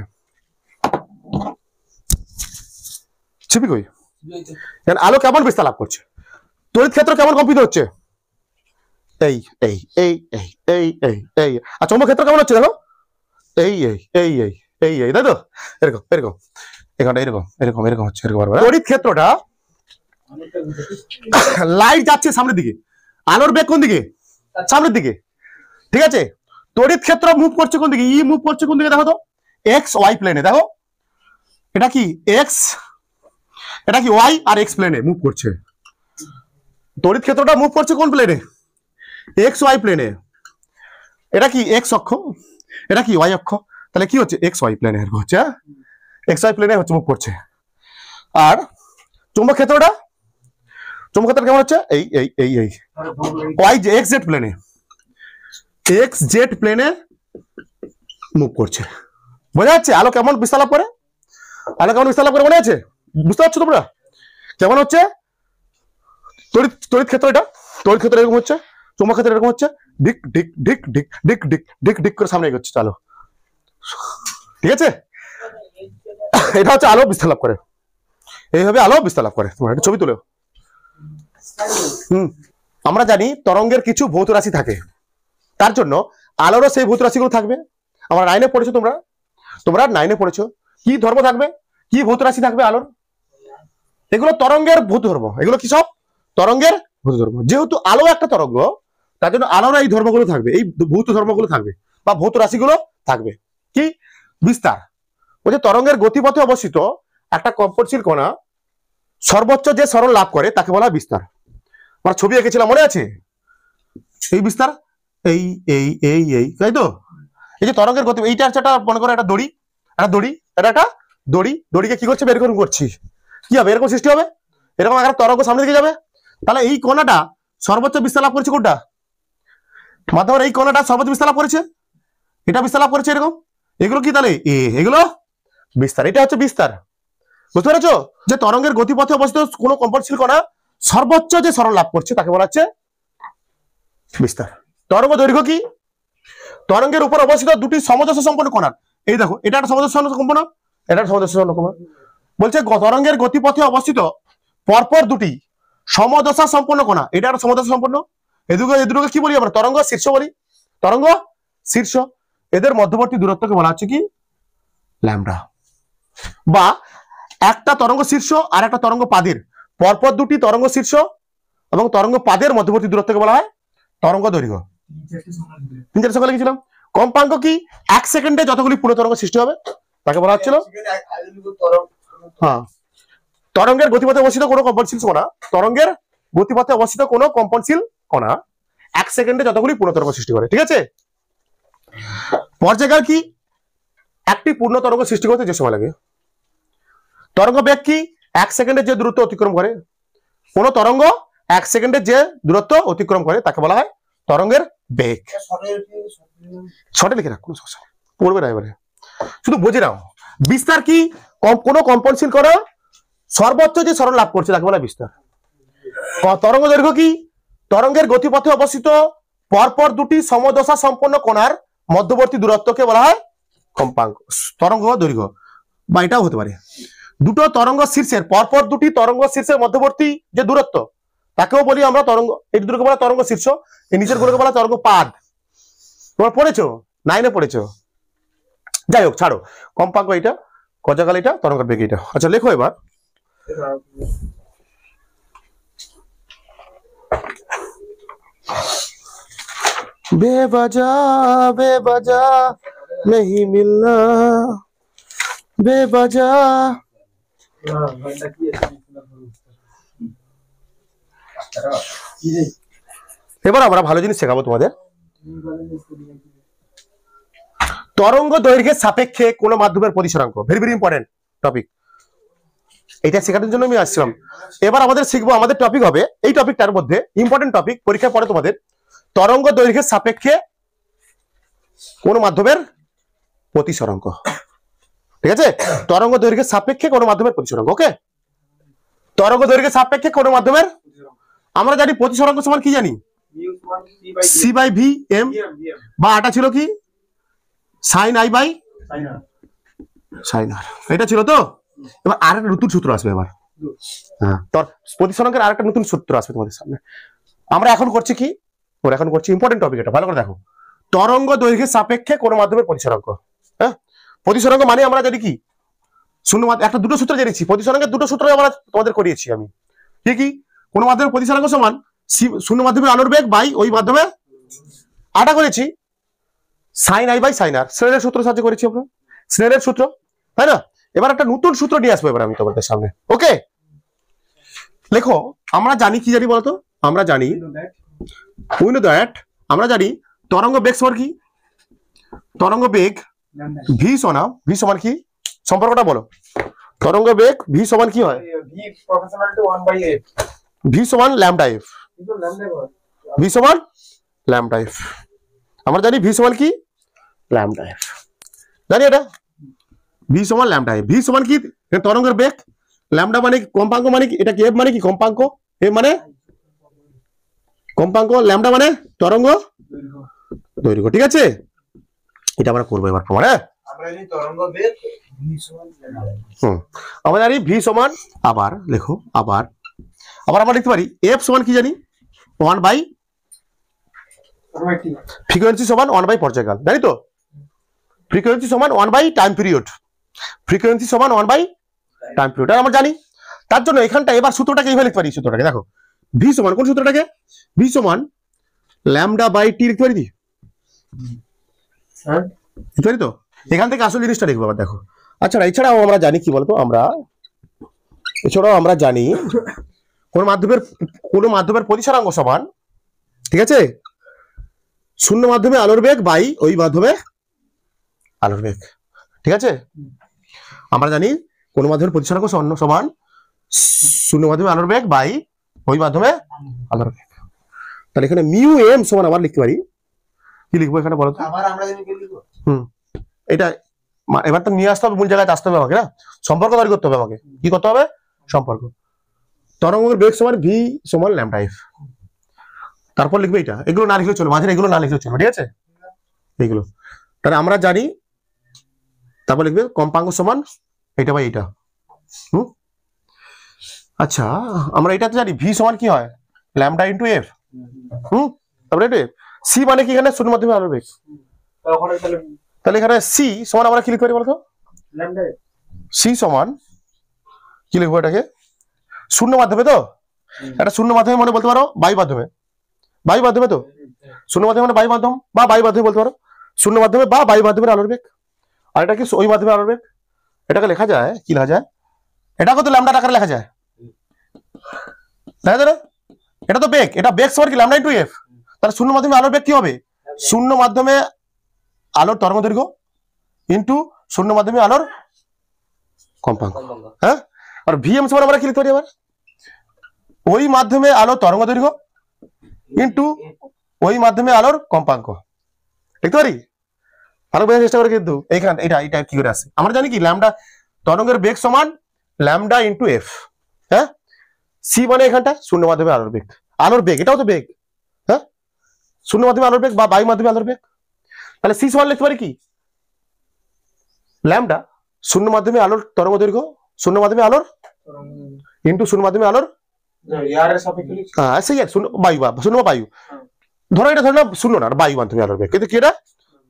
ছিপি কই, আলো কেমন বিস্তার লাভ করছে, তড়িৎ ক্ষেত্র কেমন কম্পিত হচ্ছে, এই এই এই এই এই এই এই, আর চৌম্বক ক্ষেত্র কেমন হচ্ছে দেখো, এই এই এই এই এই এই, তাই তো, এরকম এরকম, এখানটা এরকম এরকম এরকম হচ্ছে এরকম। তড়িৎ ক্ষেত্রটা লাইট যাচ্ছে সামনের দিকে, আলোর বেগ কোন দিকে, সামনের দিকে। ঠিক আছে, তড়িৎ ক্ষেত্র মুভ করছে কোন দিকে, ই মুভ করছে কোন দিকে দেখো তো, এক্স ওয়াই প্লেনে। দেখো এটা কি এক্স, এটা কি ওয়াই আর এক্স প্লেনে মুভ করছে। তড়িৎ ক্ষেত্রটা মুভ করছে কোন প্লেনে, এক্স ওয়াই প্লেনে। এটা কি এক্স অক্ষ, এটা কি ওয়াই অক্ষ, তাহলে কি হচ্ছে এক্স ওয়াই প্লেনে এরকম হচ্ছে, এক্স ওয়াই প্লেনে হচ্ছে মুভ করছে। আর চৌম্বক ক্ষেত্রটা, চৌম্বক ক্ষেত্র কেমন হচ্ছে, এই এই এই এই ওয়াই এক্স জেড প্লেনে, এক্স জেড প্লেনে মুভ করছে। বোঝা যাচ্ছে আলো কেমন বিস্তার লাভ করে, আলো কেমন বিস্তার লাভ করে মনে আছে, বুঝতে পারছো তোমরা কেমন হচ্ছে। তড়িৎ তড়িৎ ক্ষেত্র, এটা তড়িৎ ক্ষেত্র এরকম হচ্ছে, চৌম্বক ক্ষেত্র এরকম হচ্ছে, ডিক ডিক ডিক ডিক ডিক ডিক ডিক ডিক করে সামনে এগোচ্ছে আলো। ঠিক আছে, এটা হচ্ছে আলো বিস্তার লাভ করে, এইভাবে আলো বিস্তার লাভ করে। তোমার একটা ছবি তুলো। আমরা জানি তরঙ্গের কিছু ভৌত রাশি থাকে, তার জন্য আলোরও সেই ভৌত রাশিগুলো থাকবে। আমরা 9-এ পড়েছো, তোমরা 9-এ পড়েছো কি ধর্ম থাকবে, কি ভৌত রাশি থাকবে আলোর, এগুলো তরঙ্গের ভৌত ধর্ম, এগুলো কি সব তরঙ্গের ভৌত ধর্ম। যেহেতু আলো একটা তরঙ্গ, তার জন্য আলোর এই ধর্মগুলো থাকবে, এই ভৌত ধর্মগুলো থাকবে বা ভৌত রাশিগুলো থাকবে। কি বিস্তার, বলছে তরঙ্গের গতিপথে অবস্থিত একটা কম্পনশীল কণা সর্বোচ্চ যে সরণ লাভ করে তাকে বলা হয় বিস্তার। আমরা ছবি এঁকেছিলাম মনে আছে, এই বিস্তার, এই এই এই এই তাই তো। এই যে তরঙ্গের গতি, এইটা হচ্ছে একটা মনে করো একটা দড়ি, এটা একটা দড়ি, দড়িকে কি করছে বের করছি, কি হবে এরকম সৃষ্টি হবে, এরকম একটা তরঙ্গ সামনে দিকে যাবে। তাহলে এই কণাটা সর্বোচ্চ বিস্তার লাভ করেছে কোনটা, মাধ্যমের এই কণাটা সর্বোচ্চ বিস্তার লাভ করেছে, এটা বিস্তার লাভ করেছে এরকম, এগুলো কি তাহলে এগুলো বিস্তার, এটা হচ্ছে বিস্তার। বুঝতে পেরেছো যে তরঙ্গের গতিপথে অবস্থিত কোন কম্পনশীল কণা সর্বোচ্চ যে সরণ লাভ করছে তাকে বলা হচ্ছে বিস্তার। তরঙ্গ দৈর্ঘ্য কি, তরঙ্গের উপর অবস্থিত দুটি সমদশা সম্পন্ন কণা, এই দেখো এটা একটা সমদশা সম্পন্ন, এটা একটা সমদশা সম্পন্ন, বলছে তরঙ্গের গতিপথে অবস্থিত পরপর দুটি সমদশা সম্পন্ন কণা, এটা একটা সমদশা সম্পন্ন, এদুকে কি বলি আমরা তরঙ্গ শীর্ষ বলি, তরঙ্গ শীর্ষ, এদের মধ্যবর্তী দূরত্বকে বলা হচ্ছে কি ল্যামডা। বা একটা তরঙ্গ শীর্ষ আর একটা তরঙ্গ পাদের পরপর দুটি তরঙ্গ শীর্ষ এবং তরঙ্গ পাদের মধ্যবর্তী দূরত্বকে বলা হয় তরঙ্গ দৈর্ঘ্য। 3-4 সংখ্যা লিখেছিলাম। কম্পাঙ্ক কি, 1 সেকেন্ডে যতগুলি পূর্ণ তরঙ্গ সৃষ্টি হবে তাকে বলা হচ্ছিল হ্যাঁ তরঙ্গের গতিপথে অবস্থিত কোনো কম্পনশীল কণা, তরঙ্গের গতিপথে অবস্থিত কোনো কম্পনশীল কণা 1 সেকেন্ডে যতগুলি পূর্ণ তরঙ্গ সৃষ্টি করে। ঠিক আছে, পর্যায়কাল কি, একটি পূর্ণ তরঙ্গ সৃষ্টি করতে যে সময় লাগে। তরঙ্গ বেগ কি, 1 সেকেন্ডে যে দূরত্ব অতিক্রম করে, কোন তরঙ্গ 1 সেকেন্ডে যে দূরত্ব অতিক্রম করে তাকে বলা হয় তরঙ্গের বেগ। শর্টে লিখে রাখ, কোনো সমস্যা পড়বে না, এবারে শুধু বুঝে নাও। বিস্তার কি, কোন কম্পনশীল কণা সর্বোচ্চ যে সরণ লাভ করছে তাকে বলা হয় বিস্তার। তরঙ্গ দৈর্ঘ্য কি, তরঙ্গের গতিপথে অবস্থিত পরপর দুটি সমদশা সম্পন্ন কণার মধ্যবর্তী দূরত্বকে বলা হয় কম্পাঙ্ক, তরঙ্গ দৈর্ঘ্য। বা এটাও হতে পারে দুটো তরঙ্গ শীর্ষের পরপর দুটি তরঙ্গ শীর্ষের মধ্যবর্তী যে দূরত্ব তাকেও বলি আমরা তরঙ্গ, এই দুটোকে বলা তরঙ্গ শীর্ষ, এই নিচের গুলোকে বলা তরঙ্গ পাদ। তোমরা পড়েছো, 9-এ পড়েছো, যাই হোক ছাড়ো। কম্পাঙ্ক এটা, পর্যায়কাল এটা, তরঙ্গের বেগ এটা। আচ্ছা লেখো এবার। बेवजह बेवजह नहीं मिलना बेवजह। এবার আমরা ভালো জিনিস শেখাবো তোমাদের। তরঙ্গ দৈর্ঘ্যের সাপেক্ষে কোন মাধ্যমের প্রতিসরাঙ্ক, ভেরি ভেরি ইম্পর্টেন্ট টপিক, এটা শেখানোর জন্য আমি আসছিলাম। এবার আমাদের শিখবো, আমাদের টপিক হবে এই টপিকটার মধ্যে ইম্পর্টেন্ট টপিক, পরীক্ষা পড়ে তোমাদের, তরঙ্গ দৈর্ঘ্যের সাপেক্ষে কোন মাধ্যমের প্রতিসরাঙ্ক। ঠিক আছে, তরঙ্গ দৈর্ঘ্যের সাপেক্ষে কোন মাধ্যমের প্রতিসরাঙ্ক। ওকে, তরঙ্গ দৈর্ঘ্যের সাপেক্ষে কোন মাধ্যমের, আমরা জানি প্রতিসরাঙ্ক সমান কি জানি, সি বাই ভি এম, বা এটা ছিল কি সাইন আই বাই সাইন আর, এটা ছিল তো। এবার আর একটা নতুন সূত্র আসবে, এবার হ্যাঁ প্রতিসরাঙ্কের আর একটা নতুন সূত্র আসবে তোমাদের সামনে। আমরা এখন করছি কি, এখন করছি ইম্পর্টেন্ট টপিক, এটা ভালো করে দেখো। তরঙ্গ দৈর্ঘ্যের সাপেক্ষে কোন মাধ্যমের প্রতিসরাঙ্ক। হ্যাঁ, প্রতিসরাঙ্ক মানে আমরা জানি কি শূন্য, একটা দুটো সূত্র জেনেছি, প্রতিসরাঙ্কের দুটো সূত্র আমরা তোমাদের করিয়েছি আমি। কি কোন মাধ্যমের প্রতিসরাঙ্ক সমান শূন্য মাধ্যমের আলোর বেগ বাই ওই মাধ্যমে আটা করেছি সাইন আই বাই সাইন আর, স্নেলের সূত্র সাহায্যে করেছি আমরা, স্নেলের সূত্র, তাই না। এবার একটা নতুন সূত্র নিয়ে আসবো এবার আমি তোমাদের সামনে। ওকে, লেখো। আমরা জানি কি জানি বলতো, আমরা জানি উই নো দ্যাট, আমরা জানি তরঙ্গ বেগ সমান কি, তরঙ্গ বেগ ভি সমান, ভি সমান কি সম্পর্কটা বলো, তরঙ্গ বেগ ভি সমান কি হয়, ভি সমান ল্যামডা এফ, ভি সমান ল্যামডা এফ। আমরা জানি ভি সমান কি ল্যামডা এফ, জানি এটা ভি সমান ল্যামডা এফ। ভি সমান কি তরঙ্গের বেগ, ল্যামডা মানে কম্পাঙ্ক, মানে কি এটা কি, এফ মানে কি কম্পাঙ্ক, এফ মানে কম্পাঙ্ক, ল্যামডা মানে তরঙ্গ দৈর্ঘ্য। ঠিক আছে, এটা আমরা করবো এবার প্রমাণ। হ্যাঁ, আমরা জানি ভি সমান, আবার লেখো, আবার আমরা লিখতে পারি এফ সমান কি জানি 1 বাই ফ্রিকোয়েন্সি সমান 1 বাই পর্যায়কাল, জানি তো। ফ্রিকোয়েন্সি সমান 1 বাই টাইম পিরিয়ড, ফ্রিকোয়েন্সি সমান 1 বাই টাইম পিরিয়ড, আর আমরা জানি। তার জন্য এখানটা এবার সূত্রটাকে এইভাবে লিখতে পারি, সূত্রটাকে দেখো, ভি সমান কোন সূত্রটাকে, ভি সমান ল্যামডা বাই টি লিখতে পারি, লিখতে পারি তো। এখান থেকে আসল জিনিসটা লিখবো, আবার দেখো আচ্ছা এছাড়াও আমরা জানি কি বলতো, এছাড়াও আমরা জানি কোন মাধ্যমের প্রতিসরাঙ্ক সমান, ঠিক আছে, শূন্য মাধ্যমে আলোর বেগ বাই ওই মাধ্যমে আলোর বেগ, ঠিক আছে। আমরা জানি কোন মাধ্যমের প্রতিসরাঙ্ক সমান শূন্য মাধ্যমে আলোর বেগ বাই ওই মাধ্যমে আলোর বেগ। তাহলে এখানে মিউ এম সমান আবার লিখতে পারি, কি লিখবো এখানে বলো তো? এটা এবার তো নিয়ে আসতে হবে, মূল জায়গায় আসতে হবে আমাকে, না সম্পর্ক তৈরি করতে হবে আমাকে। কি করতে হবে? সম্পর্ক। তরঙ্গের বেগ সমান ভি সমান ল্যামডা এফ। তারপর লিখবে এটা, এগুলো না লিখলে চলবে, মাঝে এগুলো না লিখলে চলবে, ঠিক আছে, এইগুলো। তাহলে আমরা জানি, তারপর লিখবে কম্পাঙ্ক সমান এটা বাই এটা। আচ্ছা আমরা এটা তো জানি ভি সমান কি হয়, ল্যামডা ইন্টু এফ। তারপরে এটা সি মানে কি, এখানে শূন্য মাধ্যমে আলোর বেগ। তাহলে এখানে সি সমান আমরা কি লিখতে পারি বলতো? সি সমান কি লিখবো এটাকে? শূন্য মাধ্যমে তো, এটা শূন্য মাধ্যমে মানে বলতে পারো বায়ু মাধ্যমে, বায়ু মাধ্যমে তো, শূন্য মাধ্যমে মানে বায়ু মাধ্যম বা বায়ু মাধ্যমে বলতে পারো, শূন্য মাধ্যমে বা বায়ু মাধ্যমের আলোর বেগ। আর এটা কি ওই মাধ্যমে আলোর বেগ। এটাকে লেখা যায়, কি লেখা যায়, এটাকে তো ল্যামডা আকারে লেখা যায়, তাই তো? এটা তো বেগ, এটা বেগ সমান কি ল্যামডা ইনটু এফ। তাহলে শূন্য মাধ্যমে আলোর বেগ কি হবে? শূন্য মাধ্যমে আলোর তরঙ্গ দৈর্ঘ্য ইনটু শূন্য মাধ্যমে আলোর কম্পাঙ্ক। হ্যাঁ, আর ভিএম সমান আমরা কি লিখতে পারি আবার? ওই মাধ্যমে আলোর তরঙ্গ দৈর্ঘ্য ইনটু ওই মাধ্যমে আলোর কম্পাঙ্ক লিখতে পারি। আরো বোঝার চেষ্টা করে, কিন্তু এইখানে এটা কি করে আসে? আমরা জানি কি ল্যামডা তরঙ্গের বেগ সমান ল্যামডা ইনটু এফ। হ্যাঁ, সি মানে এখানটা শূন্য মাধ্যমে আলোর বেগ, আলোর বেগ এটাও তো বেগ। হ্যাঁ, শূন্য মাধ্যমে আলোর বেগ বা বায়ু মাধ্যমে আলোর বেগ। তাহলে সি সমান লিখতে পারি কি, ল্যামডা শূন্য মাধ্যমে আলোর তরঙ্গ দৈর্ঘ্য, শূন্য মাধ্যমে আলোর ইনটু শূন্য মাধ্যমে আলোর বায়ু বা শূন্য বায়ু, ধরো এটা ধরো শূন্য না, বায়ু মাধ্যমে আলোর বেগ, কিন্তু কি এটা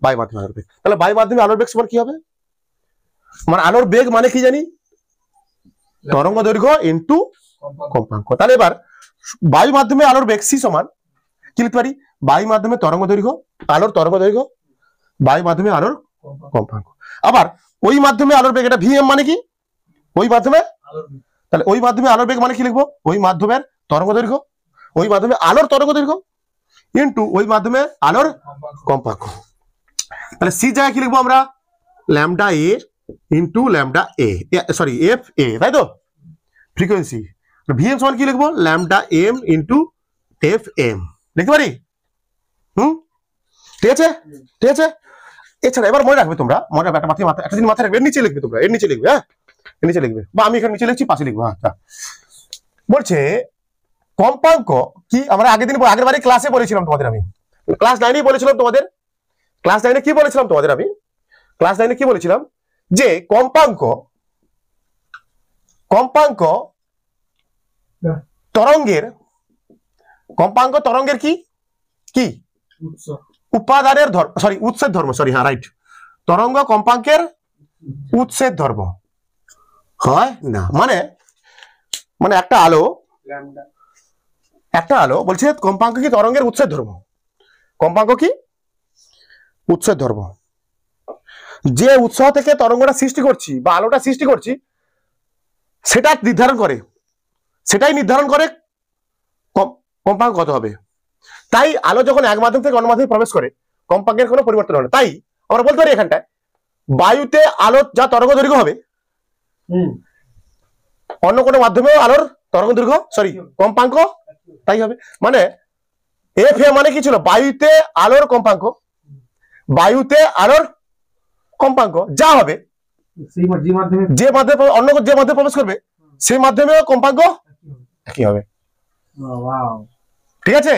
বায়ু মাধ্যমে আলোর বেগ। তাহলে বায়ু মাধ্যমে আলোর বেগ সমান কি হবে? মানে আলোর বেগ মানে কি জানি, তরঙ্গ দৈর্ঘ্য ইনটু কম্পাঙ্ক। তাহলে এবার বায়ু মাধ্যমে আলোর বেগ সি সমান কি লিখতে পারি, বায়ু মাধ্যমে তরঙ্গ দৈর্ঘ্য, আলোর তরঙ্গ দৈর্ঘ্য বায়ু মাধ্যমে আলোর কম্পাঙ্ক। আবার ওই মাধ্যমে আলোর বেগ, এটা ভিএম মানে কি ওই মাধ্যমে, তাহলে ওই মাধ্যমে আলোর বেগ মানে কি লিখবো, ওই মাধ্যমের তরঙ্গ দৈর্ঘ্য, ওই মাধ্যমে আলোর তরঙ্গ দৈর্ঘ্য ইনটু ওই মাধ্যমে আলোর কম্পাঙ্ক। তাহলে সি জায়গায় কি লিখবো আমরা, lambda a into lambda a, sorry f a, তাই তো ফ্রিকোয়েন্সি। ভিএম সমান কি লিখবো, lambda m into f m লিখতে পারি। ঠিক আছে, ঠিক আছে। এছাড়া এবার মনে রাখবে তোমরা, মনে রাখবে একটা মাথায় একটা দিন মাথায় রাখবে, এর নিচে লিখবে তোমরা, এর নিচে লিখবে, হ্যাঁ এর নিচে লিখবে, বা আমি এখানে নিচে লিখছি, পাশে লিখবো। আচ্ছা, বলছে কম্পাঙ্ক কি, আমরা আগের বারে ক্লাসে বলেছিলাম তোমাদের, আমি ক্লাস 9 বলেছিলাম তোমাদের, ক্লাস 9 কি বলেছিলাম তোমাদের, আমি ক্লাস 9 কি বলেছিলাম যে কম্পাঙ্ক তরঙ্গের, কম্পাঙ্ক তরঙ্গের কি কি উপাদানের ধর্ম, সরি উৎসের ধর্ম, সরি হ্যাঁ রাইট, তরঙ্গ কম্পাঙ্কের উৎসের ধর্ম হয় না। মানে একটা আলো বলছে কম্পাঙ্ক কি তরঙ্গের উৎসের ধর্ম, কম্পাঙ্ক কি উৎসের ধর্ম। যে উৎস থেকে তরঙ্গটা সৃষ্টি করছি বা আলোটা সৃষ্টি করছি সেটাই নির্ধারণ করে কম্পাঙ্ক কত হবে। তাই আলো যখন এক মাধ্যম থেকে অন্য মাধ্যমে প্রবেশ করে কম্পাঙ্কের কোনো পরিবর্তন হয় না। তাই আমরা বলতে পারি এখানটায় বায়ুতে আলো যা তরঙ্গ দৈর্ঘ্য হবে, অন্য কোনো মাধ্যমেও আলোর তরঙ্গ দৈর্ঘ্য, সরি কম্পাঙ্ক তাই হবে। মানে এফ এ মানে কি ছিল, বায়ুতে আলোর কম্পাঙ্ক, বায়ুতে আলোর কম্পাঙ্ক যা হবে, যে মাধ্যমে অন্য যে মাধ্যমে প্রবেশ করবে সেই মাধ্যমেও কম্পাঙ্ক একই হবে। ঠিক আছে,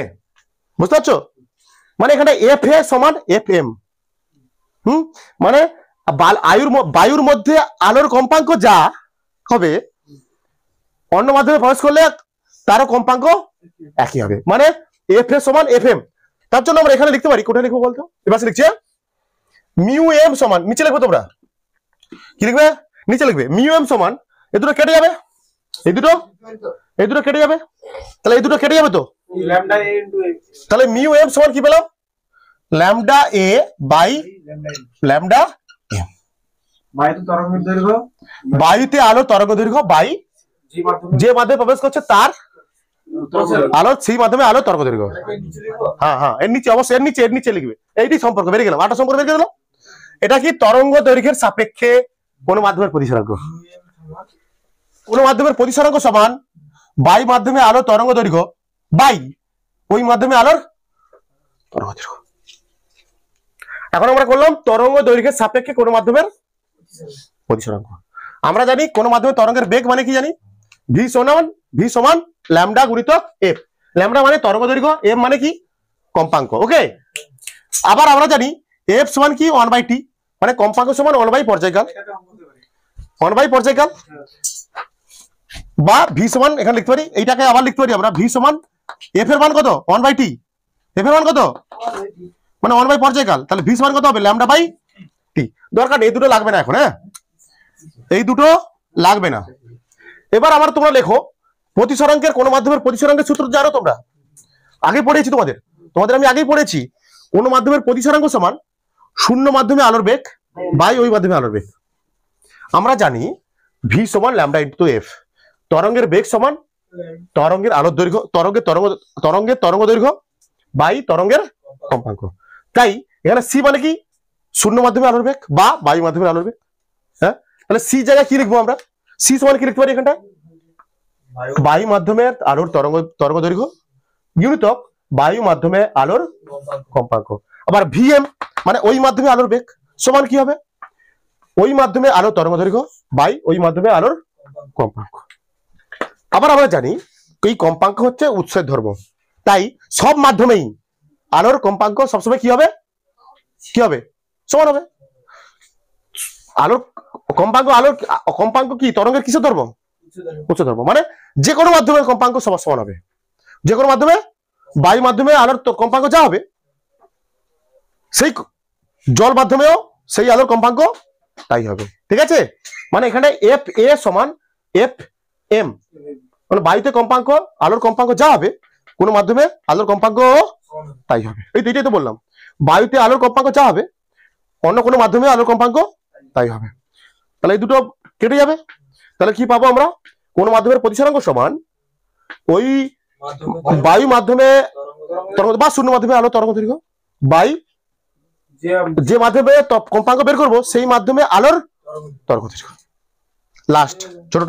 বুঝতে পারছো? মানে এখানে এফ এ সমান এফ এম। মানে বায়ুর মধ্যে আলোর কম্পাঙ্ক যা হবে, অন্য মাধ্যমে প্রবেশ করলে তারও কম্পাঙ্ক একই হবে। মানে এফ এ সমান এফ এম। তার জন্য আমরা এখানে লিখতে পারি, কোথায় লিখবো বলতো, এবার লিখছে মিউ এম সমান, নিচে লিখবো তোমরা কি লিখবে, নিচে লিখবে মিউ এম সমান, এই দুটো কেটে যাবে, এই দুটো কেটে যাবে, তাহলে এই দুটো কেটে যাবে তো, তাহলে মিউ এম সমান কি পেলাম, lambda A by lambda M. বায়ুতে আলো তরঙ্গ দৈর্ঘ্য বাই যে মাধ্যমে প্রবেশ করছে তার আলো সেই মাধ্যমে আলো তরঙ্গ দৈর্ঘ্য। হ্যাঁ হ্যাঁ, এর নিচে অবশ্যই এর নিচে লিখবে। এইটি সম্পর্ক বেরিয়ে গেলাম, আটা সম্পর্ক বেরিয়ে গেল। এটা কি তরঙ্গ দৈর্ঘ্যের সাপেক্ষে কোন মাধ্যমের প্রতিসরাঙ্ক। কোন মাধ্যমের প্রতিসরাঙ্ক সমান বাই মাধ্যমে আলো তরঙ্গ দৈর্ঘ্য বাই ওই মাধ্যমে আলোর তরঙ্গ দৈর্ঘ্য। এখন আমরা করলাম তরঙ্গ দৈর্ঘ্যের সাপেক্ষে কোন মাধ্যমের প্রতিসরাঙ্ক। আমরা জানি কোন মাধ্যমে তরঙ্গের বেগ মানে কি জানি, ভি সমান ল্যামডা গুণিতক এফ। ল্যামডা মানে তরঙ্গ দৈর্ঘ্য, এফ মানে কি কম্পাঙ্ক। ওকে, আবার আমরা জানি এফ সমান কি 1/t, মানে কম্পাঙ্ক সমান 1/পর্যায়কাল, 1/পর্যায়কাল। বা ভি সমান এখানে লিখতে পারি, এইটাকে আবার লিখতে পারি আমরা ভি সমান এফ এর মান কত 1/t, এফ এর মান কত মানে 1/পর্যায়কাল, তাহলে ভি সমান কত হবে λ/t। দরকার এই দুটো লাগবে না এখন, হ্যাঁ এই দুটো লাগবে না। এবার আবার তোমরা লেখো প্রতিসরাঙ্কের কোন মাধ্যমের প্রতিসরাঙ্কের সূত্র জানো তোমরা, আগে পড়েছি তোমাদের আমি আগেই পড়েছি। কোন মাধ্যমের প্রতিসরাঙ্ক সমান শূন্য মাধ্যমে আলোর বেগ বাই ওই মাধ্যমে আলোর বেগ। আমরা জানি ভি সমান ল্যামডা ইনটু এফ, তরঙ্গের বেগ সমান তরঙ্গের আলোর দৈর্ঘ্য, তরঙ্গের তরঙ্গ দৈর্ঘ্য বাই তরঙ্গের কম্পাঙ্ক। তাই এখানে সি মানে কি শূন্য মাধ্যমে আলোর বেগ বা বায়ু মাধ্যমে আলোর বেগ। হ্যাঁ, তাহলে সি জায়গায় কি লিখবো আমরা, সি সমান কি লিখতে পারি এখানটা বায়ু মাধ্যমের আলোর তরঙ্গ দৈর্ঘ্য গুণিতক বায়ু মাধ্যমে আলোর কম্পাঙ্ক। আবার ভিএম মানে ওই মাধ্যমে আলোর বেগ সমান কি হবে ওই মাধ্যমে আলোর তরঙ্গ দৈর্ঘ্য বাই ওই মাধ্যমে আলোর কম্পাঙ্ক। আবার আমরা জানি এই কম্পাঙ্ক হচ্ছে উৎসের ধর্ম, তাই সব মাধ্যমেই আলোর কম্পাঙ্ক সবসময় কি হবে সমান হবে। আলোর কম্পাঙ্ক কি তরঙ্গের কিসের ধর্ম, উচ্চ ধর্ম, মানে যে কোনো মাধ্যমের কম্পাঙ্ক সমান হবে। যে কোনো মাধ্যমে বায়ু মাধ্যমে আলোর কম্পাঙ্ক যা হবে সেই জল মাধ্যমেও সেই আলোর কম্পাঙ্ক তাই হবে। ঠিক আছে, মানে এখানে এফ এ সমান এফ এম, মানে বায়ুতে কম্পাঙ্ক আলোর কম্পাঙ্ক যা হবে কোন মাধ্যমে আলোর কম্পাঙ্ক তাই হবে। এইটাই তো বললাম, বায়ুতে আলোর কম্পাঙ্ক যা হবে অন্য কোনো মাধ্যমে আলোর কম্পাঙ্ক তাই হবে। তাহলে এই দুটো কেটে যাবে, তাহলে কি পাবো আমরা কোন মাধ্যমের প্রতিসরাঙ্ক সমান ওই বায়ু মাধ্যমে তরঙ্গ বা শূন্য মাধ্যমে আলো তরঙ্গ দৈর্ঘ্য বাই যে মাধ্যমে কম্পাঙ্ক বের করবো সেই মাধ্যমে আলোর তরঙ্গ দৈর্ঘ্য। লাস্ট ছোট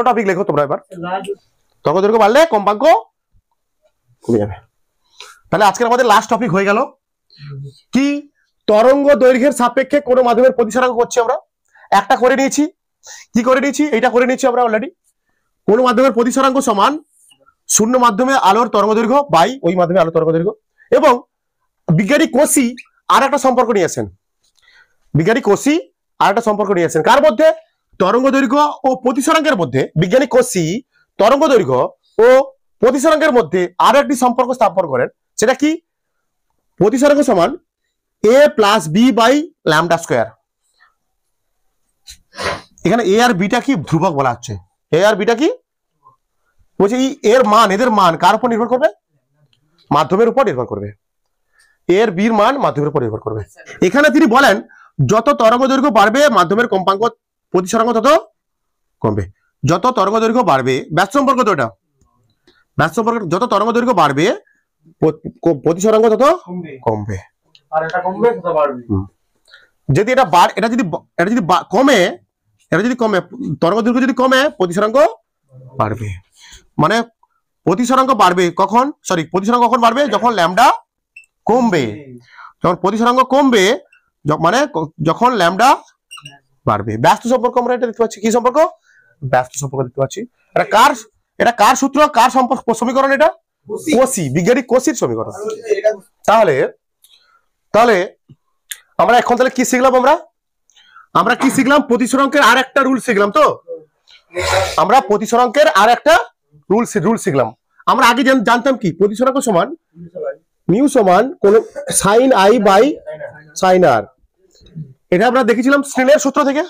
টপিক লেখো তোমরা এবার, তরঙ্গ দৈর্ঘ্য বাড়লে কম্পাঙ্ক কমে যাবে। তাহলে আজকের আমাদের লাস্ট টপিক হয়ে গেল কি তরঙ্গ দৈর্ঘ্যের সাপেক্ষে কোন মাধ্যমের প্রতিসরাঙ্ক করছি আমরা। একটা করে নিয়েছি, কি করে নিয়েছি এইটা করে নিয়েছি আমরা অলরেডি। কোন মাধ্যমের প্রতিসরাঙ্ক সমান শূন্য মাধ্যমে আলোর তরঙ্গ দৈর্ঘ্য বাই ওই মাধ্যমে আলোর তরঙ্গ দৈর্ঘ্য। এবং বিজ্ঞানী কোসি আর একটা সম্পর্ক নিয়ে আসেন, কার মধ্যে তরঙ্গ দৈর্ঘ্য ও প্রতিসরাঙ্কের মধ্যে। বিজ্ঞানী কোসি তরঙ্গ দৈর্ঘ্য ও প্রতিসরাঙ্কের মধ্যে আরো একটি সম্পর্ক স্থাপন করেন, সেটা কি প্রতিসরাঙ্ক সমান a plus B by lambda square. এখানে এ আর বিটা কি ধ্রুবক বলা হচ্ছে, এ আর বিটা কি বলছে এর মান, এদের মান কার উপর নির্ভর করবে, মাধ্যমের উপর নির্ভর করবে। এর বির মান মাধ্যমের উপর নির্ভর করবে। এখানে তিনি বলেন যত তরঙ্গ দৈর্ঘ্য বাড়বে মাধ্যমের কম্পাঙ্ক প্রতিসরাঙ্ক তত কমবে। যত তরঙ্গ দৈর্ঘ্য বাড়বে, ব্যাস সম্পর্ক তো এটা, ব্যাস সম্পর্ক, যত তরঙ্গ দৈর্ঘ্য বাড়বে প্রতিসরাঙ্ক তত কমবে। আর এটা কমবে তত বাড়বে। যদি এটা যদি কমে, তরঙ্গ দৈর্ঘ্য যদি কমে প্রতিসরাঙ্ক বাড়বে। মানে প্রতিসরাঙ্ক বাড়বে কখন, প্রতিসরাঙ্ক কখন বাড়বে যখন ল্যামডা কমবে, যখন প্রতিসরাঙ্ক কমবে মানে যখন ল্যামডা বাড়বে। ব্যস্ত সম্পর্ক আমরা এটা দেখতে পাচ্ছি, কি সম্পর্ক, ব্যস্ত সম্পর্ক দেখতে পাচ্ছি। এটা কার সূত্র, কার সম্পর্ক সমীকরণ, এটা কোসি, বিজ্ঞানী কোসির সমীকরণ। তাহলে আমরা এখন তাহলে কি শিখলাম, আমরা কি শিখলাম প্রতিসরাঙ্কের আর একটা রুল শিখলাম। তো আমরা প্রতিসরাঙ্কের আর একটা রুল শিখলাম। আমরা আগে জানতাম কি প্রতিসরাঙ্ক সমান মিউ সমান কোন সাইন আই বাই সাইন আর। এটা আমরা দেখেছিলাম স্নেলের সূত্র থেকে,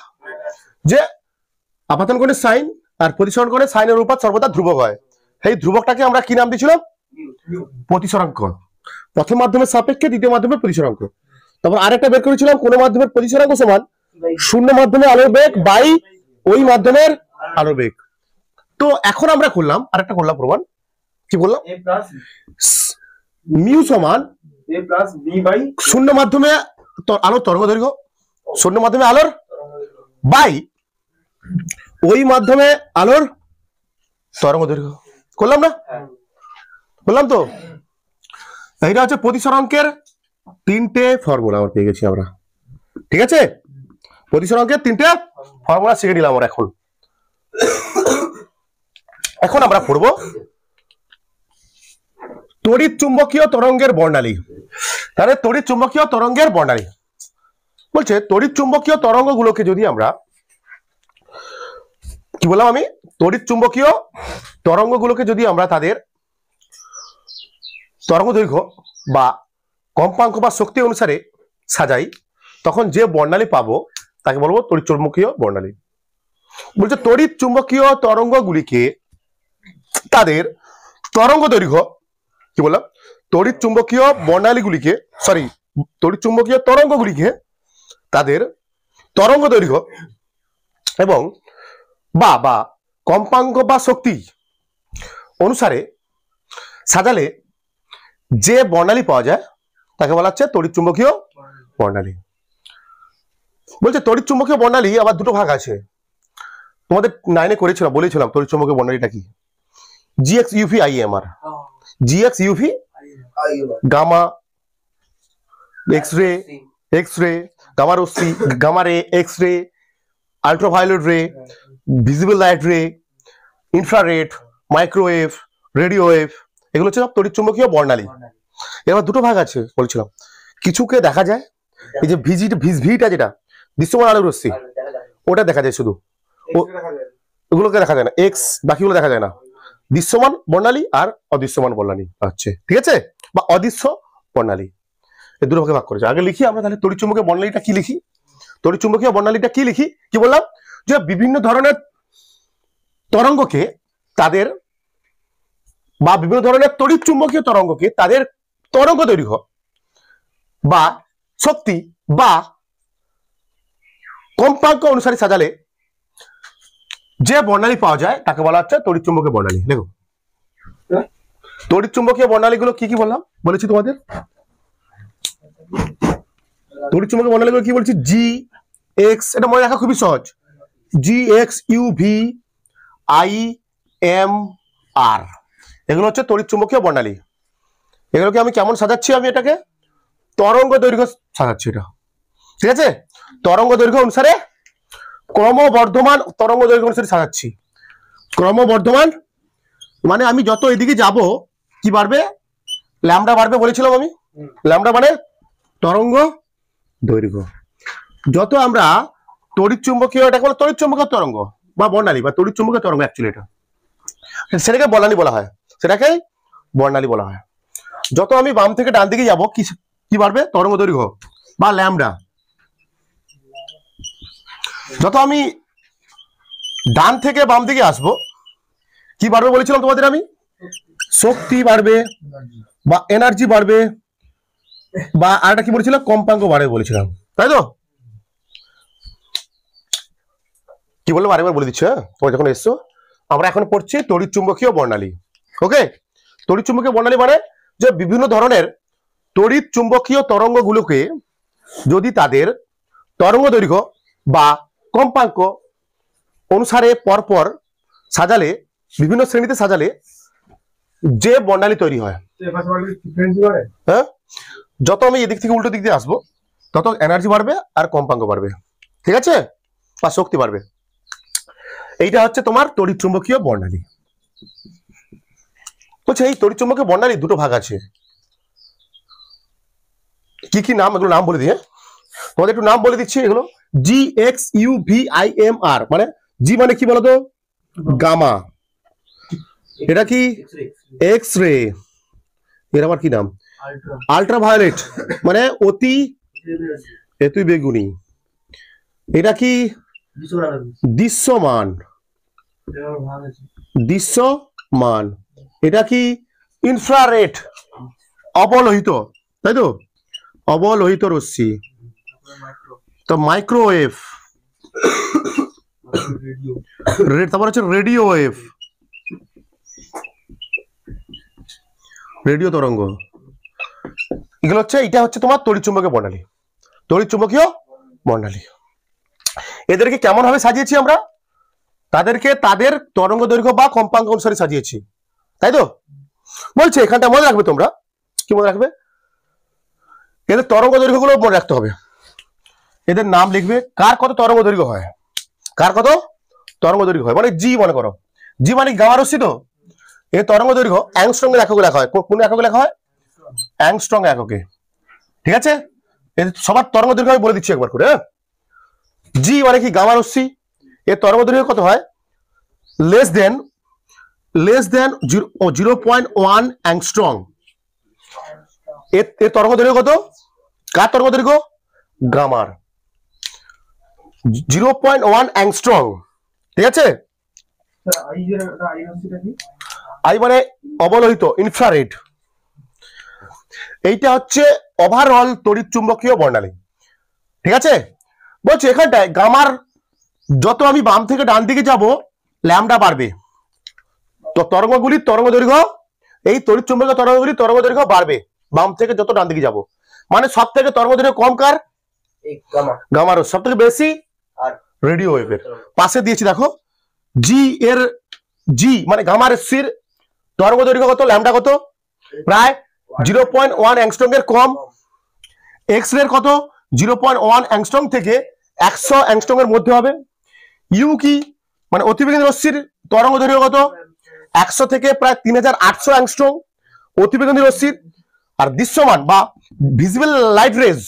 যে আপাতন কোণের সাইন আর প্রতিসরণ কোণের সাইনের অনুপাত সর্বদা ধ্রুবক হয়। সেই ধ্রুবকটাকে আমরা কি নাম দিয়েছিলাম, প্রতিসরাঙ্ক। প্রথম মাধ্যমের সাপেক্ষে দ্বিতীয় মাধ্যমের প্রতিসরাঙ্ক। তারপর আরেকটা বের করেছিলাম কোন মাধ্যমের প্রতিসরাঙ্ক সমান শূন্য মাধ্যমে আলোর বেগ বাই ওই মাধ্যমের আলোর বেগ। তো এখন আমরা করলাম আরেকটা করলাম প্রমাণ, কি বললাম, মিউ সমান শূন্য মাধ্যমে আলোর তরঙ্গ দৈর্ঘ্য, শূন্য মাধ্যমে আলোর বাই ওই মাধ্যমে আলোর তরঙ্গ দৈর্ঘ্য। করলাম না? বললাম তো। এইটা হচ্ছে প্রতিসরাঙ্কের তিনটে ফর্মুলা আমরা পেয়ে গেছি আমরা, ঠিক আছে? প্রতিসরাঙ্কের তিনটে ফর্মুলা শিখে নিলাম আমরা। এখন আমরা পড়ব তড়িৎ চুম্বকীয় তরঙ্গের বর্ণালী। তাহলে তড়িৎ চুম্বকীয় তরঙ্গের বর্ণালী বলছে, তড়িৎ চুম্বকীয় তরঙ্গগুলোকে যদি আমরা, কি বললাম আমি, তড়িৎ চুম্বকীয় তরঙ্গগুলোকে যদি আমরা তাদের তরঙ্গ দৈর্ঘ্য বা কম্পাঙ্ক বা শক্তি অনুসারে সাজাই, তখন যে বর্ণালী পাবো তাকে বলবো তড়িৎ চুম্বকীয় বর্ণালী। বলছে তড়িৎ চুম্বকীয় তরঙ্গগুলিকে তাদের তরঙ্গ দৈর্ঘ্য, কি বললাম, তড়িৎ চুম্বকীয় বর্ণালীগুলিকে, সরি, তড়িৎ চুম্বকীয় তরঙ্গগুলিকে তাদের তরঙ্গ দৈর্ঘ্য এবং বা কম্পাঙ্ক বা শক্তি অনুসারে সাজালে যে বর্ণালী পাওয়া যায় তাকে বলা হচ্ছে তড়িৎ চুম্বকীয় বর্ণালী। বলছে তড়িৎ চুম্বকীয় বর্ণালী আবার দুটো ভাগ আছে। তোমাদের 9-এ করেছিলাম, বলেছিলাম তড়িৎ চুম্বকীয় বর্ণালীটা কি। GX UV IMR, GX UV gamma, X ray, gamma রশ্মি, gamma ray, X ray, ultraviolet ray, visible light ray, infrared, microwave, radio wave, এগুলো হচ্ছে সব তড়িৎ চুম্বকীয় বর্ণালী। এবার দুটো ভাগ আছে বলছিলাম, কিছুকে দেখা যায়, এই যে ভিটা যেটা দৃশ্যমান আলোক রশ্মি, ওটা দেখা যায় শুধু, ওগুলোকে দেখা যায় না, এক্স বাকিগুলো দেখা যায় না। দৃশ্যমান বর্ণালী আর অদৃশ্যমান বর্ণালী আছে, ঠিক আছে, বা অদৃশ্য বর্ণালী, এই দুটো ভাগে ভাগ করেছে। আগে লিখি আমরা তাহলে তড়িৎ চুম্বকীয় বর্ণালীটা কি লিখি। তড়িৎ চুম্বকীয় বর্ণালীটা কি লিখি, কি বললাম, যে বিভিন্ন ধরনের তরঙ্গকে তাদের, বা বিভিন্ন ধরনের তড়িৎ চুম্বকীয় তরঙ্গকে তাদের তরঙ্গ দৈর্ঘ্য বা শক্তি বা কম্পাঙ্ক অনুসারে সাজালে যে বর্ণালী পাওয়া যায় তাকে বলা হচ্ছে তড়িৎ চুম্বকীয় বর্ণালী। দেখো তড়িৎ চুম্বকীয় বর্ণালীগুলো কি কি বললাম, বলেছি তোমাদের। তড়িৎ চুম্বকীয় বর্ণালীগুলো কি বলছি, জি এক্স, এটা মনে রাখা খুবই সহজ, জি এক্স ইউভি আই এম আর, এগুলো হচ্ছে তড়িৎ চুম্বকীয় বর্ণালী। এগুলোকে আমি কেমন সাজাচ্ছি, আমি এটাকে তরঙ্গ দৈর্ঘ্য সাজাচ্ছি, এটা ঠিক আছে, তরঙ্গ দৈর্ঘ্য অনুসারে, ক্রমবর্ধমান তরঙ্গ দৈর্ঘ্য অনুসারে সাজাচ্ছি। ক্রমবর্ধমান মানে আমি যত এদিকে যাব কি বাড়বে, ল্যামডা বাড়বে বলেছিলাম আমি, ল্যামডা মানে তরঙ্গ দৈর্ঘ্য। যত আমরা তড়িৎ চুম্বকীয়, এটা বলে তড়িৎ চুম্বকীয় তরঙ্গ বা বর্ণালী বা তড়িৎ চুম্বকীয় তরঙ্গ, অ্যাকচুয়ালি এটা, সেটাকে বর্ণালী বলা হয়, সেটাকে বর্ণালী বলা হয়। যত আমি বাম থেকে ডান দিকে যাব কি বাড়বে, তরঙ্গ দৈর্ঘ্য বা ল্যামডা। যত আমি ডান থেকে বাম দিকে আসবো কি বাড়বে বলেছিলাম তোমাদের আমি, শক্তি বাড়বে বা এনার্জি বাড়বে, বা আরেকটা কি বলেছিলাম, কম্পাঙ্ক বাড়বে বলেছিলাম, তাই তো? কি বললাম আরেকবার বলে দিচ্ছি, হ্যাঁ, তোমরা যখন এসছো। আমরা এখন পড়ছি তড়িৎ চুম্বকীয় বর্ণালী। ওকে, তড়িৎ চুম্বকীয় বর্ণালী মানে যে বিভিন্ন ধরনের তড়িৎ চুম্বকীয় তরঙ্গগুলোকে যদি তাদের তরঙ্গ দৈর্ঘ্য বা কম্পাঙ্ক অনুসারে পরপর সাজালে, বিভিন্ন শ্রেণীতে সাজালে যে বর্ণালী তৈরি হয়। হ্যাঁ, যত আমি এদিক থেকে উল্টো দিক দিয়ে আসবো তত এনার্জি বাড়বে আর কম্পাঙ্ক বাড়বে, ঠিক আছে, বা শক্তি বাড়বে। এইটা হচ্ছে তোমার তড়িৎ চুম্বকীয় বর্ণালী। বলছে এই তড়িৎ চুম্বকীয় বর্ণালী দুটো ভাগ আছে, কি কি নাম, এগুলো নাম বলে দিয়ে তোমাদের একটু নাম বলে দিচ্ছি। এগুলো G X U V I M R, মানে জি মানে কি বলতো, গামা, এটা কি এক্স রে, এর আবার কি নাম, আল্ট্রাভায়োলেট মানে অতি বেগুনি, এটা কি দৃশ্যমান, এটা কি ইনফ্রারেড, অবলোহিত, তাই তো, অবলোহিত রশ্মি, তো মাইক্রোওয়েভ, তারপর হচ্ছে রেডিও ওয়েভ, রেডিও তরঙ্গ। এগুলো হচ্ছে, এটা হচ্ছে তোমার তড়িৎচুম্বকীয় বর্ণালী, তড়িৎচুম্বকীয় বর্ণালী। এদেরকে কেমন ভাবে সাজিয়েছি আমরা? তাদেরকে তাদের তরঙ্গ দৈর্ঘ্য বা কম্পাঙ্ক অনুসারে সাজিয়েছি, তাই তো? বলছে এখানটা মনে রাখবে তোমরা, কি মনে রাখবে? এদের তরঙ্গ দৈর্ঘ্য গুলো মনে রাখতে হবে, এদের নাম লিখবে, কার কত তরঙ্গ দৈর্ঘ্য হয়, কার কত তরঙ্গ দৈর্ঘ্য হয়। মানে জি মনে করো, জি মানে গামা রশ্মি, তো এর তরঙ্গ দৈর্ঘ্য অ্যাংস্ট্রং এর এককে লেখা হয়। কোন এককে লেখা হয়? অ্যাংস্ট্রং এককে। ঠিক আছে, এর সবার তরঙ্গ দৈর্ঘ্য আমি বলে দিচ্ছি একবার করে। জি মানে কি গামা রশ্মি, এর তরঙ্গ দৈর্ঘ্য কত হয়? Less than 0.1 angstrom. এর তরঙ্গ দৈর্ঘ্য কত? কার তরঙ্গ দৈর্ঘ্য? গামার। 0.1 অ্যাংস্ট্রং। ঠিক আছে, আই মানে অবলোহিত, ইনফ্রারেড। এইটা হচ্ছে ওভারঅল তড়িৎ চুম্বকীয় বর্ণালী। ঠিক আছে, বলছে এখানটায় গামার যত আমি বাম থেকে ডান দিকে যাব ল্যামডা বাড়বে, তো তরঙ্গগুলির তরঙ্গ দৈর্ঘ্য, এই তড়িৎ চুম্বকীয় তরঙ্গগুলির তরঙ্গ দৈর্ঘ্য বাড়বে বাম থেকে যত ডান দিকে যাব। মানে সব থেকে তরঙ্গ দৈর্ঘ্য কম কার? গামার। সব থেকে বেশি রেডিও ওয়েভের। পাশে দিয়েছি দেখো, জি এর, জি মানে গামা রশ্মির তরঙ্গ দৈর্ঘ্য কত? ল্যামডা কত? প্রায় 0.1 অ্যাংস্ট্রং এর কম। এক্স রে কত? 0.1 অ্যাংস্ট্রং থেকে 100 অ্যাংস্ট্রং এর মধ্যে হবে। ইউ কি মানে অতিবেগুনি রশ্মির তরঙ্গ দৈর্ঘ্য কত? 100 থেকে প্রায় 3800 অ্যাংস্ট্রং অতিবেগুনি রশ্মির। আর দৃশ্যমান বা ভিজিবল লাইট রেজ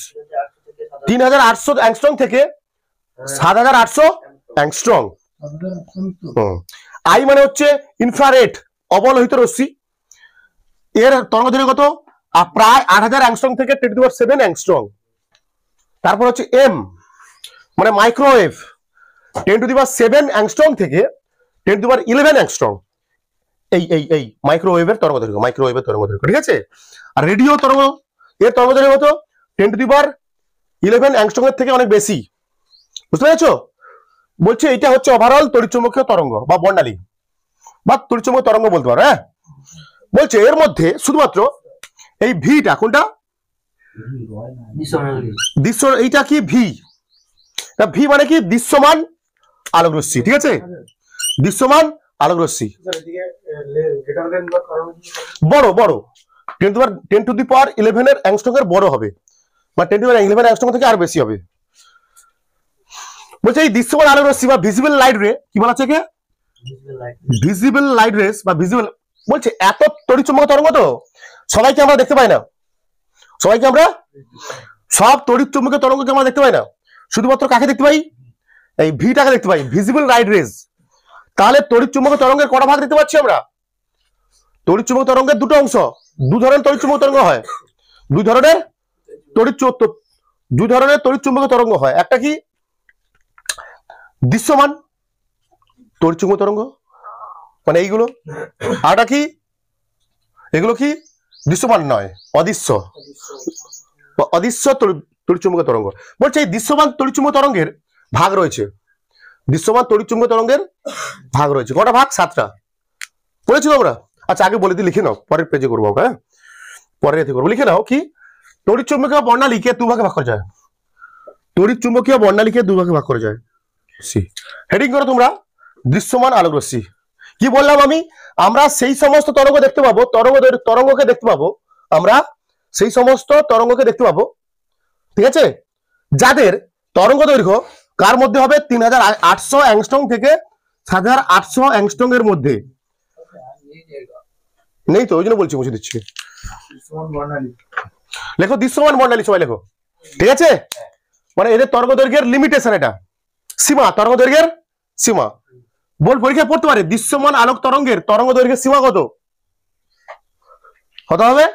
3800 অ্যাংস্ট্রং থেকে 7800 অ্যাংস্ট্রং। আই মানে হচ্ছে ইনফ্রারেড, অবলোহিত রশ্মি, এর তরঙ্গ দৈর্ঘ্য কত? প্রায় 8000 অ্যাংস্ট্রং থেকে 10⁷ অ্যাংস্ট্রং। তারপর হচ্ছে এম মানে মাইক্রোওয়েভ, 10⁷ অ্যাংস্ট্রং থেকে 10⁻11 অ্যাংস্ট্রং। এই মাইক্রোওয়েভের তরঙ্গ দৈর্ঘ্য, মাইক্রোওয়েভের তরঙ্গ দৈর্ঘ্য। ঠিক আছে, আর রেডিও তরঙ্গ, এর তরঙ্গ দৈর্ঘ্য কত? 10⁻11 অ্যাংস্ট্রং এর থেকে অনেক বেশি। বুঝতে পেরেছো? বলছে এটা হচ্ছে ওভারঅল তড়িৎচুম্বকীয় তরঙ্গ বা বর্ণালী বা তড়িৎচুম্বকীয় তরঙ্গ বলতে পারো। হ্যাঁ, বলছে এর মধ্যে শুধুমাত্র এই ভিটা কোনটা? দৃশ্য, এইটা কি ভি? ভি মানে কি? দৃশ্যমান আলোক রশ্মি। ঠিক আছে, দৃশ্যমান আলোক রশ্মি বড় বড় 10⁻11 এর অ্যাংস্ট্রং এর বড় হবে, বা 10⁻11 অ্যাংস্ট্রং থেকে আর বেশি হবে। বলছে এই দৃশ্যমান আলোক রশ্মি বা ভিজিবল লাইট রে কি বলা আছে? ভিজিবল লাইট রেস বা ভিজিবল। বলছে এত তড়িৎচুম্বকীয় তরঙ্গ তো সবাইকে আমরা দেখতে পাই না, সবাইকে আমরা সব তড়িৎচুম্বকীয় তরঙ্গকে আমরা দেখতে পাই না, শুধুমাত্র কাকে দেখতে পাই? এই ভিটাকে দেখতে পাই, ভিজিবল লাইট রেজ। তাহলে তড়িৎচুম্বকীয় তরঙ্গের কটা ভাগ দেখতে পাচ্ছি আমরা? তড়িৎচুম্বকীয় তরঙ্গের দুটো অংশ, দু ধরনের তড়িৎচুম্বকীয় তরঙ্গ হয়, দুই ধরনের তড়িৎচুম্বকীয় তরঙ্গ হয়। একটা কি দৃশ্যমান তড়িৎচুম্বকীয় তরঙ্গ, মানে এইগুলো। আরটা কি? এগুলো কি দৃশ্যমান নয়, অদৃশ্য তড়িৎচুম্বকীয় তরঙ্গ। বলছে এই দৃশ্যমান তড়িৎচুম্বকীয় তরঙ্গের ভাগ রয়েছে, দৃশ্যমান তড়িৎচুম্বকীয় তরঙ্গের ভাগ রয়েছে কটা ভাগ? 7টা। পড়েছি তোমরা? আচ্ছা আগে বলে দিই, লিখে নাও, পরের পেজে করবো। হ্যাঁ, পরের এতে করবো। লিখে নাও কি? তড়িৎচুম্বকীয় বর্ণালীকে দুভাগে ভাগ করা যায়, তড়িৎচুম্বকীয় বর্ণালীকে দুভাগে ভাগ করা যায়। হেডিং করো তোমরা, দৃশ্যমান আলোক রশ্মি। কি বললাম আমি? আমরা সেই সমস্ত তরঙ্গ দেখতে পাবো, তরঙ্গকে দেখতে পাবো, আমরা সেই সমস্ত তরঙ্গকে দেখতে পাবো, ঠিক আছে, যাদের তরঙ্গ দৈর্ঘ্য কার মধ্যে হবে? 3800 অ্যাংস্ট্রং থেকে 7800 অ্যাংস্ট্রং এর মধ্যে। নেই তো, ওই জন্য বলছি, মুছে দিচ্ছি। লেখো দৃশ্যমান বর্ণালী, সবাই লেখো। ঠিক আছে, মানে এদের তরঙ্গ দৈর্ঘ্যের লিমিটেশন, এটা সীমা, তরঙ্গ দৈর্ঘ্যের সীমা। বোর্ড পরীক্ষায় পড়তে পারে দৃশ্যমান আলোক তরঙ্গের তরঙ্গ দৈর্ঘ্যের সীমা কত হতে হবে?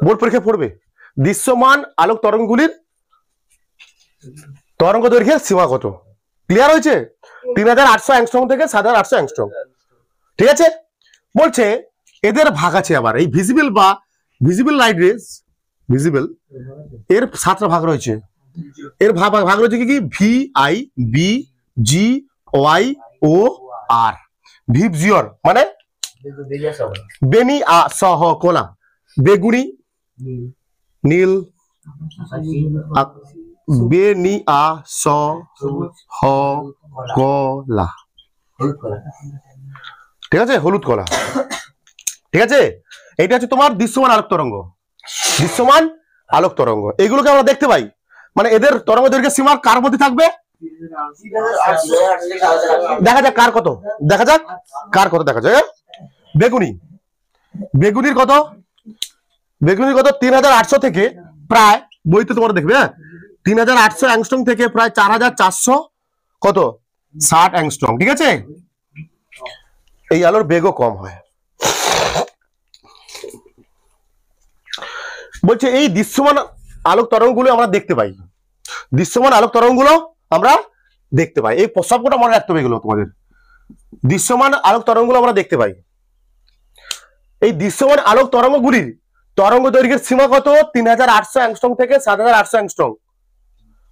বোর্ড পরীক্ষায় পড়বে দৃশ্যমান আলোক তরঙ্গগুলির তরঙ্গ দৈর্ঘ্যের সীমা কত। ক্লিয়ার হয়েছে? 3800 অ্যাংস্ট্রং থেকে 7800 অ্যাংস্ট্রং। ঠিক আছে, বলছে এদের ভাগ আছে আবার, এই ভিজিবল লাইট রেজ ভিজিবল, এর 7টা ভাগ রয়েছে। এর ভাগ রয়েছে কি কি? V I B G Y O R. ভিজিওর মানে বেনি আ সহ কোলা, বেগুনি নীল, বেনি আ স হ কলা, ঠিক আছে, হলুদ কলা, ঠিক আছে। এটা হচ্ছে তোমার দৃশ্যমান আলোক তরঙ্গ, দৃশ্যমান আলোক তরঙ্গ। এগুলোকে আমরা দেখতে পাই, মানে এদের তরঙ্গ দৈর্ঘ্যের সীমা কার মধ্যে থাকবে? দেখা যাক কার কত, দেখা যাক কার কত, দেখা যায়। বেগুনি, বেগুনির কত? বেগুনির কত? 3800 থেকে প্রায়, বইতে তোমরা দেখবে, 3800 অ্যাংস্ট্রম থেকে প্রায় 4400 কত 60 অ্যাংস্ট্রম, ঠিক আছে। এই আলোর বেগও কম হয়। বলছে এই দৃশ্যমান আলোক তরঙ্গগুলো আমরা দেখতে পাই, দৃশ্যমান আলোক তরঙ্গগুলো আমরা দেখতে পাই। এই সবকটা মনে রাখতে হবে এগুলো তোমাদের। দৃশ্যমান আলোক তরঙ্গগুলো আমরা দেখতে পাই। এই দৃশ্যমান আলোক তরঙ্গগুলির তরঙ্গ দৈর্ঘ্যের সীমা কত? 3800 অ্যাংস্ট্রম থেকে 7800 অ্যাংস্ট্রম।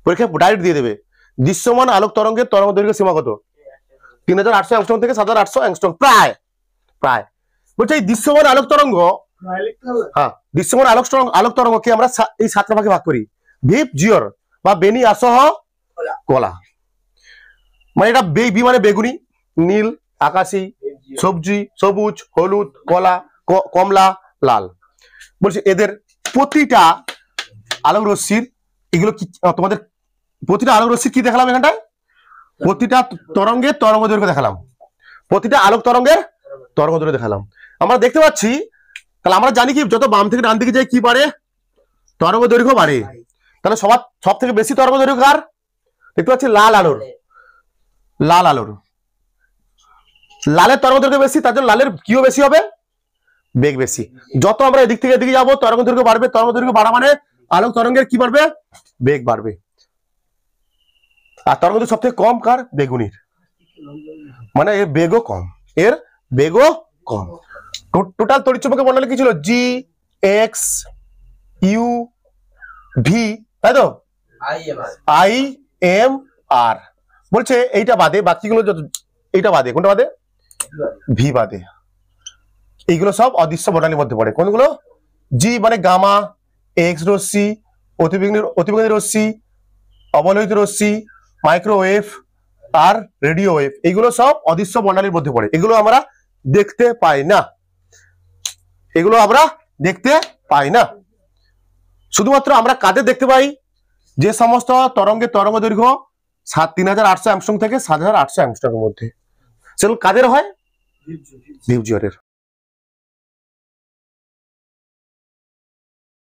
পরীক্ষা ডাইরেক্ট দিয়ে দেবে দৃশ্যমান আলোক তরঙ্গের তরঙ্গ দৈর্ঘ্যের সীমা কত? 3800 অ্যাংস্ট্রম থেকে 7800 অ্যাংস্ট্রম, প্রায় প্রায়। বলছে এই দৃশ্যমান আলোক তরঙ্গ, হ্যাঁ, দৃশ্যমান আলোক তরঙ্গকে আমরা এই 7টা ভাগে ভাগ করি। ভিপ জিওর বা বেনি আসহ কলা, মানে এটা বি মানে বেগুনি, নীল, আকাশি, সবজি, সবুজ, হলুদ, কলা, কমলা, লাল। বলছে এদের প্রতিটা আলোক রশ্মির, এগুলো কি তোমাদের প্রতিটা আলোক রশ্মির কি দেখালাম এখানটায়? প্রতিটা তরঙ্গের তরঙ্গ দৈর্ঘ্য দেখালাম, প্রতিটা আলোক তরঙ্গের তরঙ্গ দৈর্ঘ্য দেখালাম। আমরা দেখতে পাচ্ছি, তাহলে আমরা জানি কি যত বাম থেকে ডান দিকে যাই কি বাড়ে? তরঙ্গ দৈর্ঘ্য বাড়ে। তাহলে সব থেকে বেশি তরঙ্গ দৈর্ঘ্য কার? দেখতে পাচ্ছি লাল আলোর, লাল আলোর, লালের তরঙ্গ দৈর্ঘ্য বেশি, তার জন্য লালের কিও বেশি হবে, বেগ বেশি। যত আমরা এদিক থেকে এদিকে যাবো তরঙ্গ দৈর্ঘ্য বাড়বে, তরঙ্গ দৈর্ঘ্য বাড়া মানে আলোক তরঙ্গের কি বাড়বে? বেগ বাড়বে। আর তরঙ্গ দৈর্ঘ্য সব থেকে কম কার? বেগুনির, মানে এর বেগও কম, এর বেগও কম। টোটাল তড়িৎচুম্বকীয় বর্ণালী কি ছিল? জি এক্স ইউ ভি, তাই তো, আই এম আর। বলছে এইটা বাদে বাকিগুলো, এইটা বাদে, কোনটা বাদে? ভি বাদে। এইগুলো সব অদৃশ্য বর্ণালীর মধ্যে পড়ে। কোনগুলো? জি মানে গামা, এক্স রশ্মি, অতিবেগুনি রশ্মি, অবলোহিত রশ্মি, মাইক্রোওয়েভ আর রেডিও ওয়েভ, এইগুলো সব অদৃশ্য বর্ণালীর মধ্যে পড়ে। এগুলো আমরা দেখতে পাই না, এগুলো আমরা দেখতে পাই না। শুধুমাত্র আমরা কাদের দেখতে পাই? যে সমস্ত তরঙ্গের তরঙ্গ দৈর্ঘ্য 3800 অ্যাংস্ট্রম থেকে 7800 অ্যাংস্ট্রমের মধ্যে, সেগুলো কাদের হয়? ভিপজিওরের।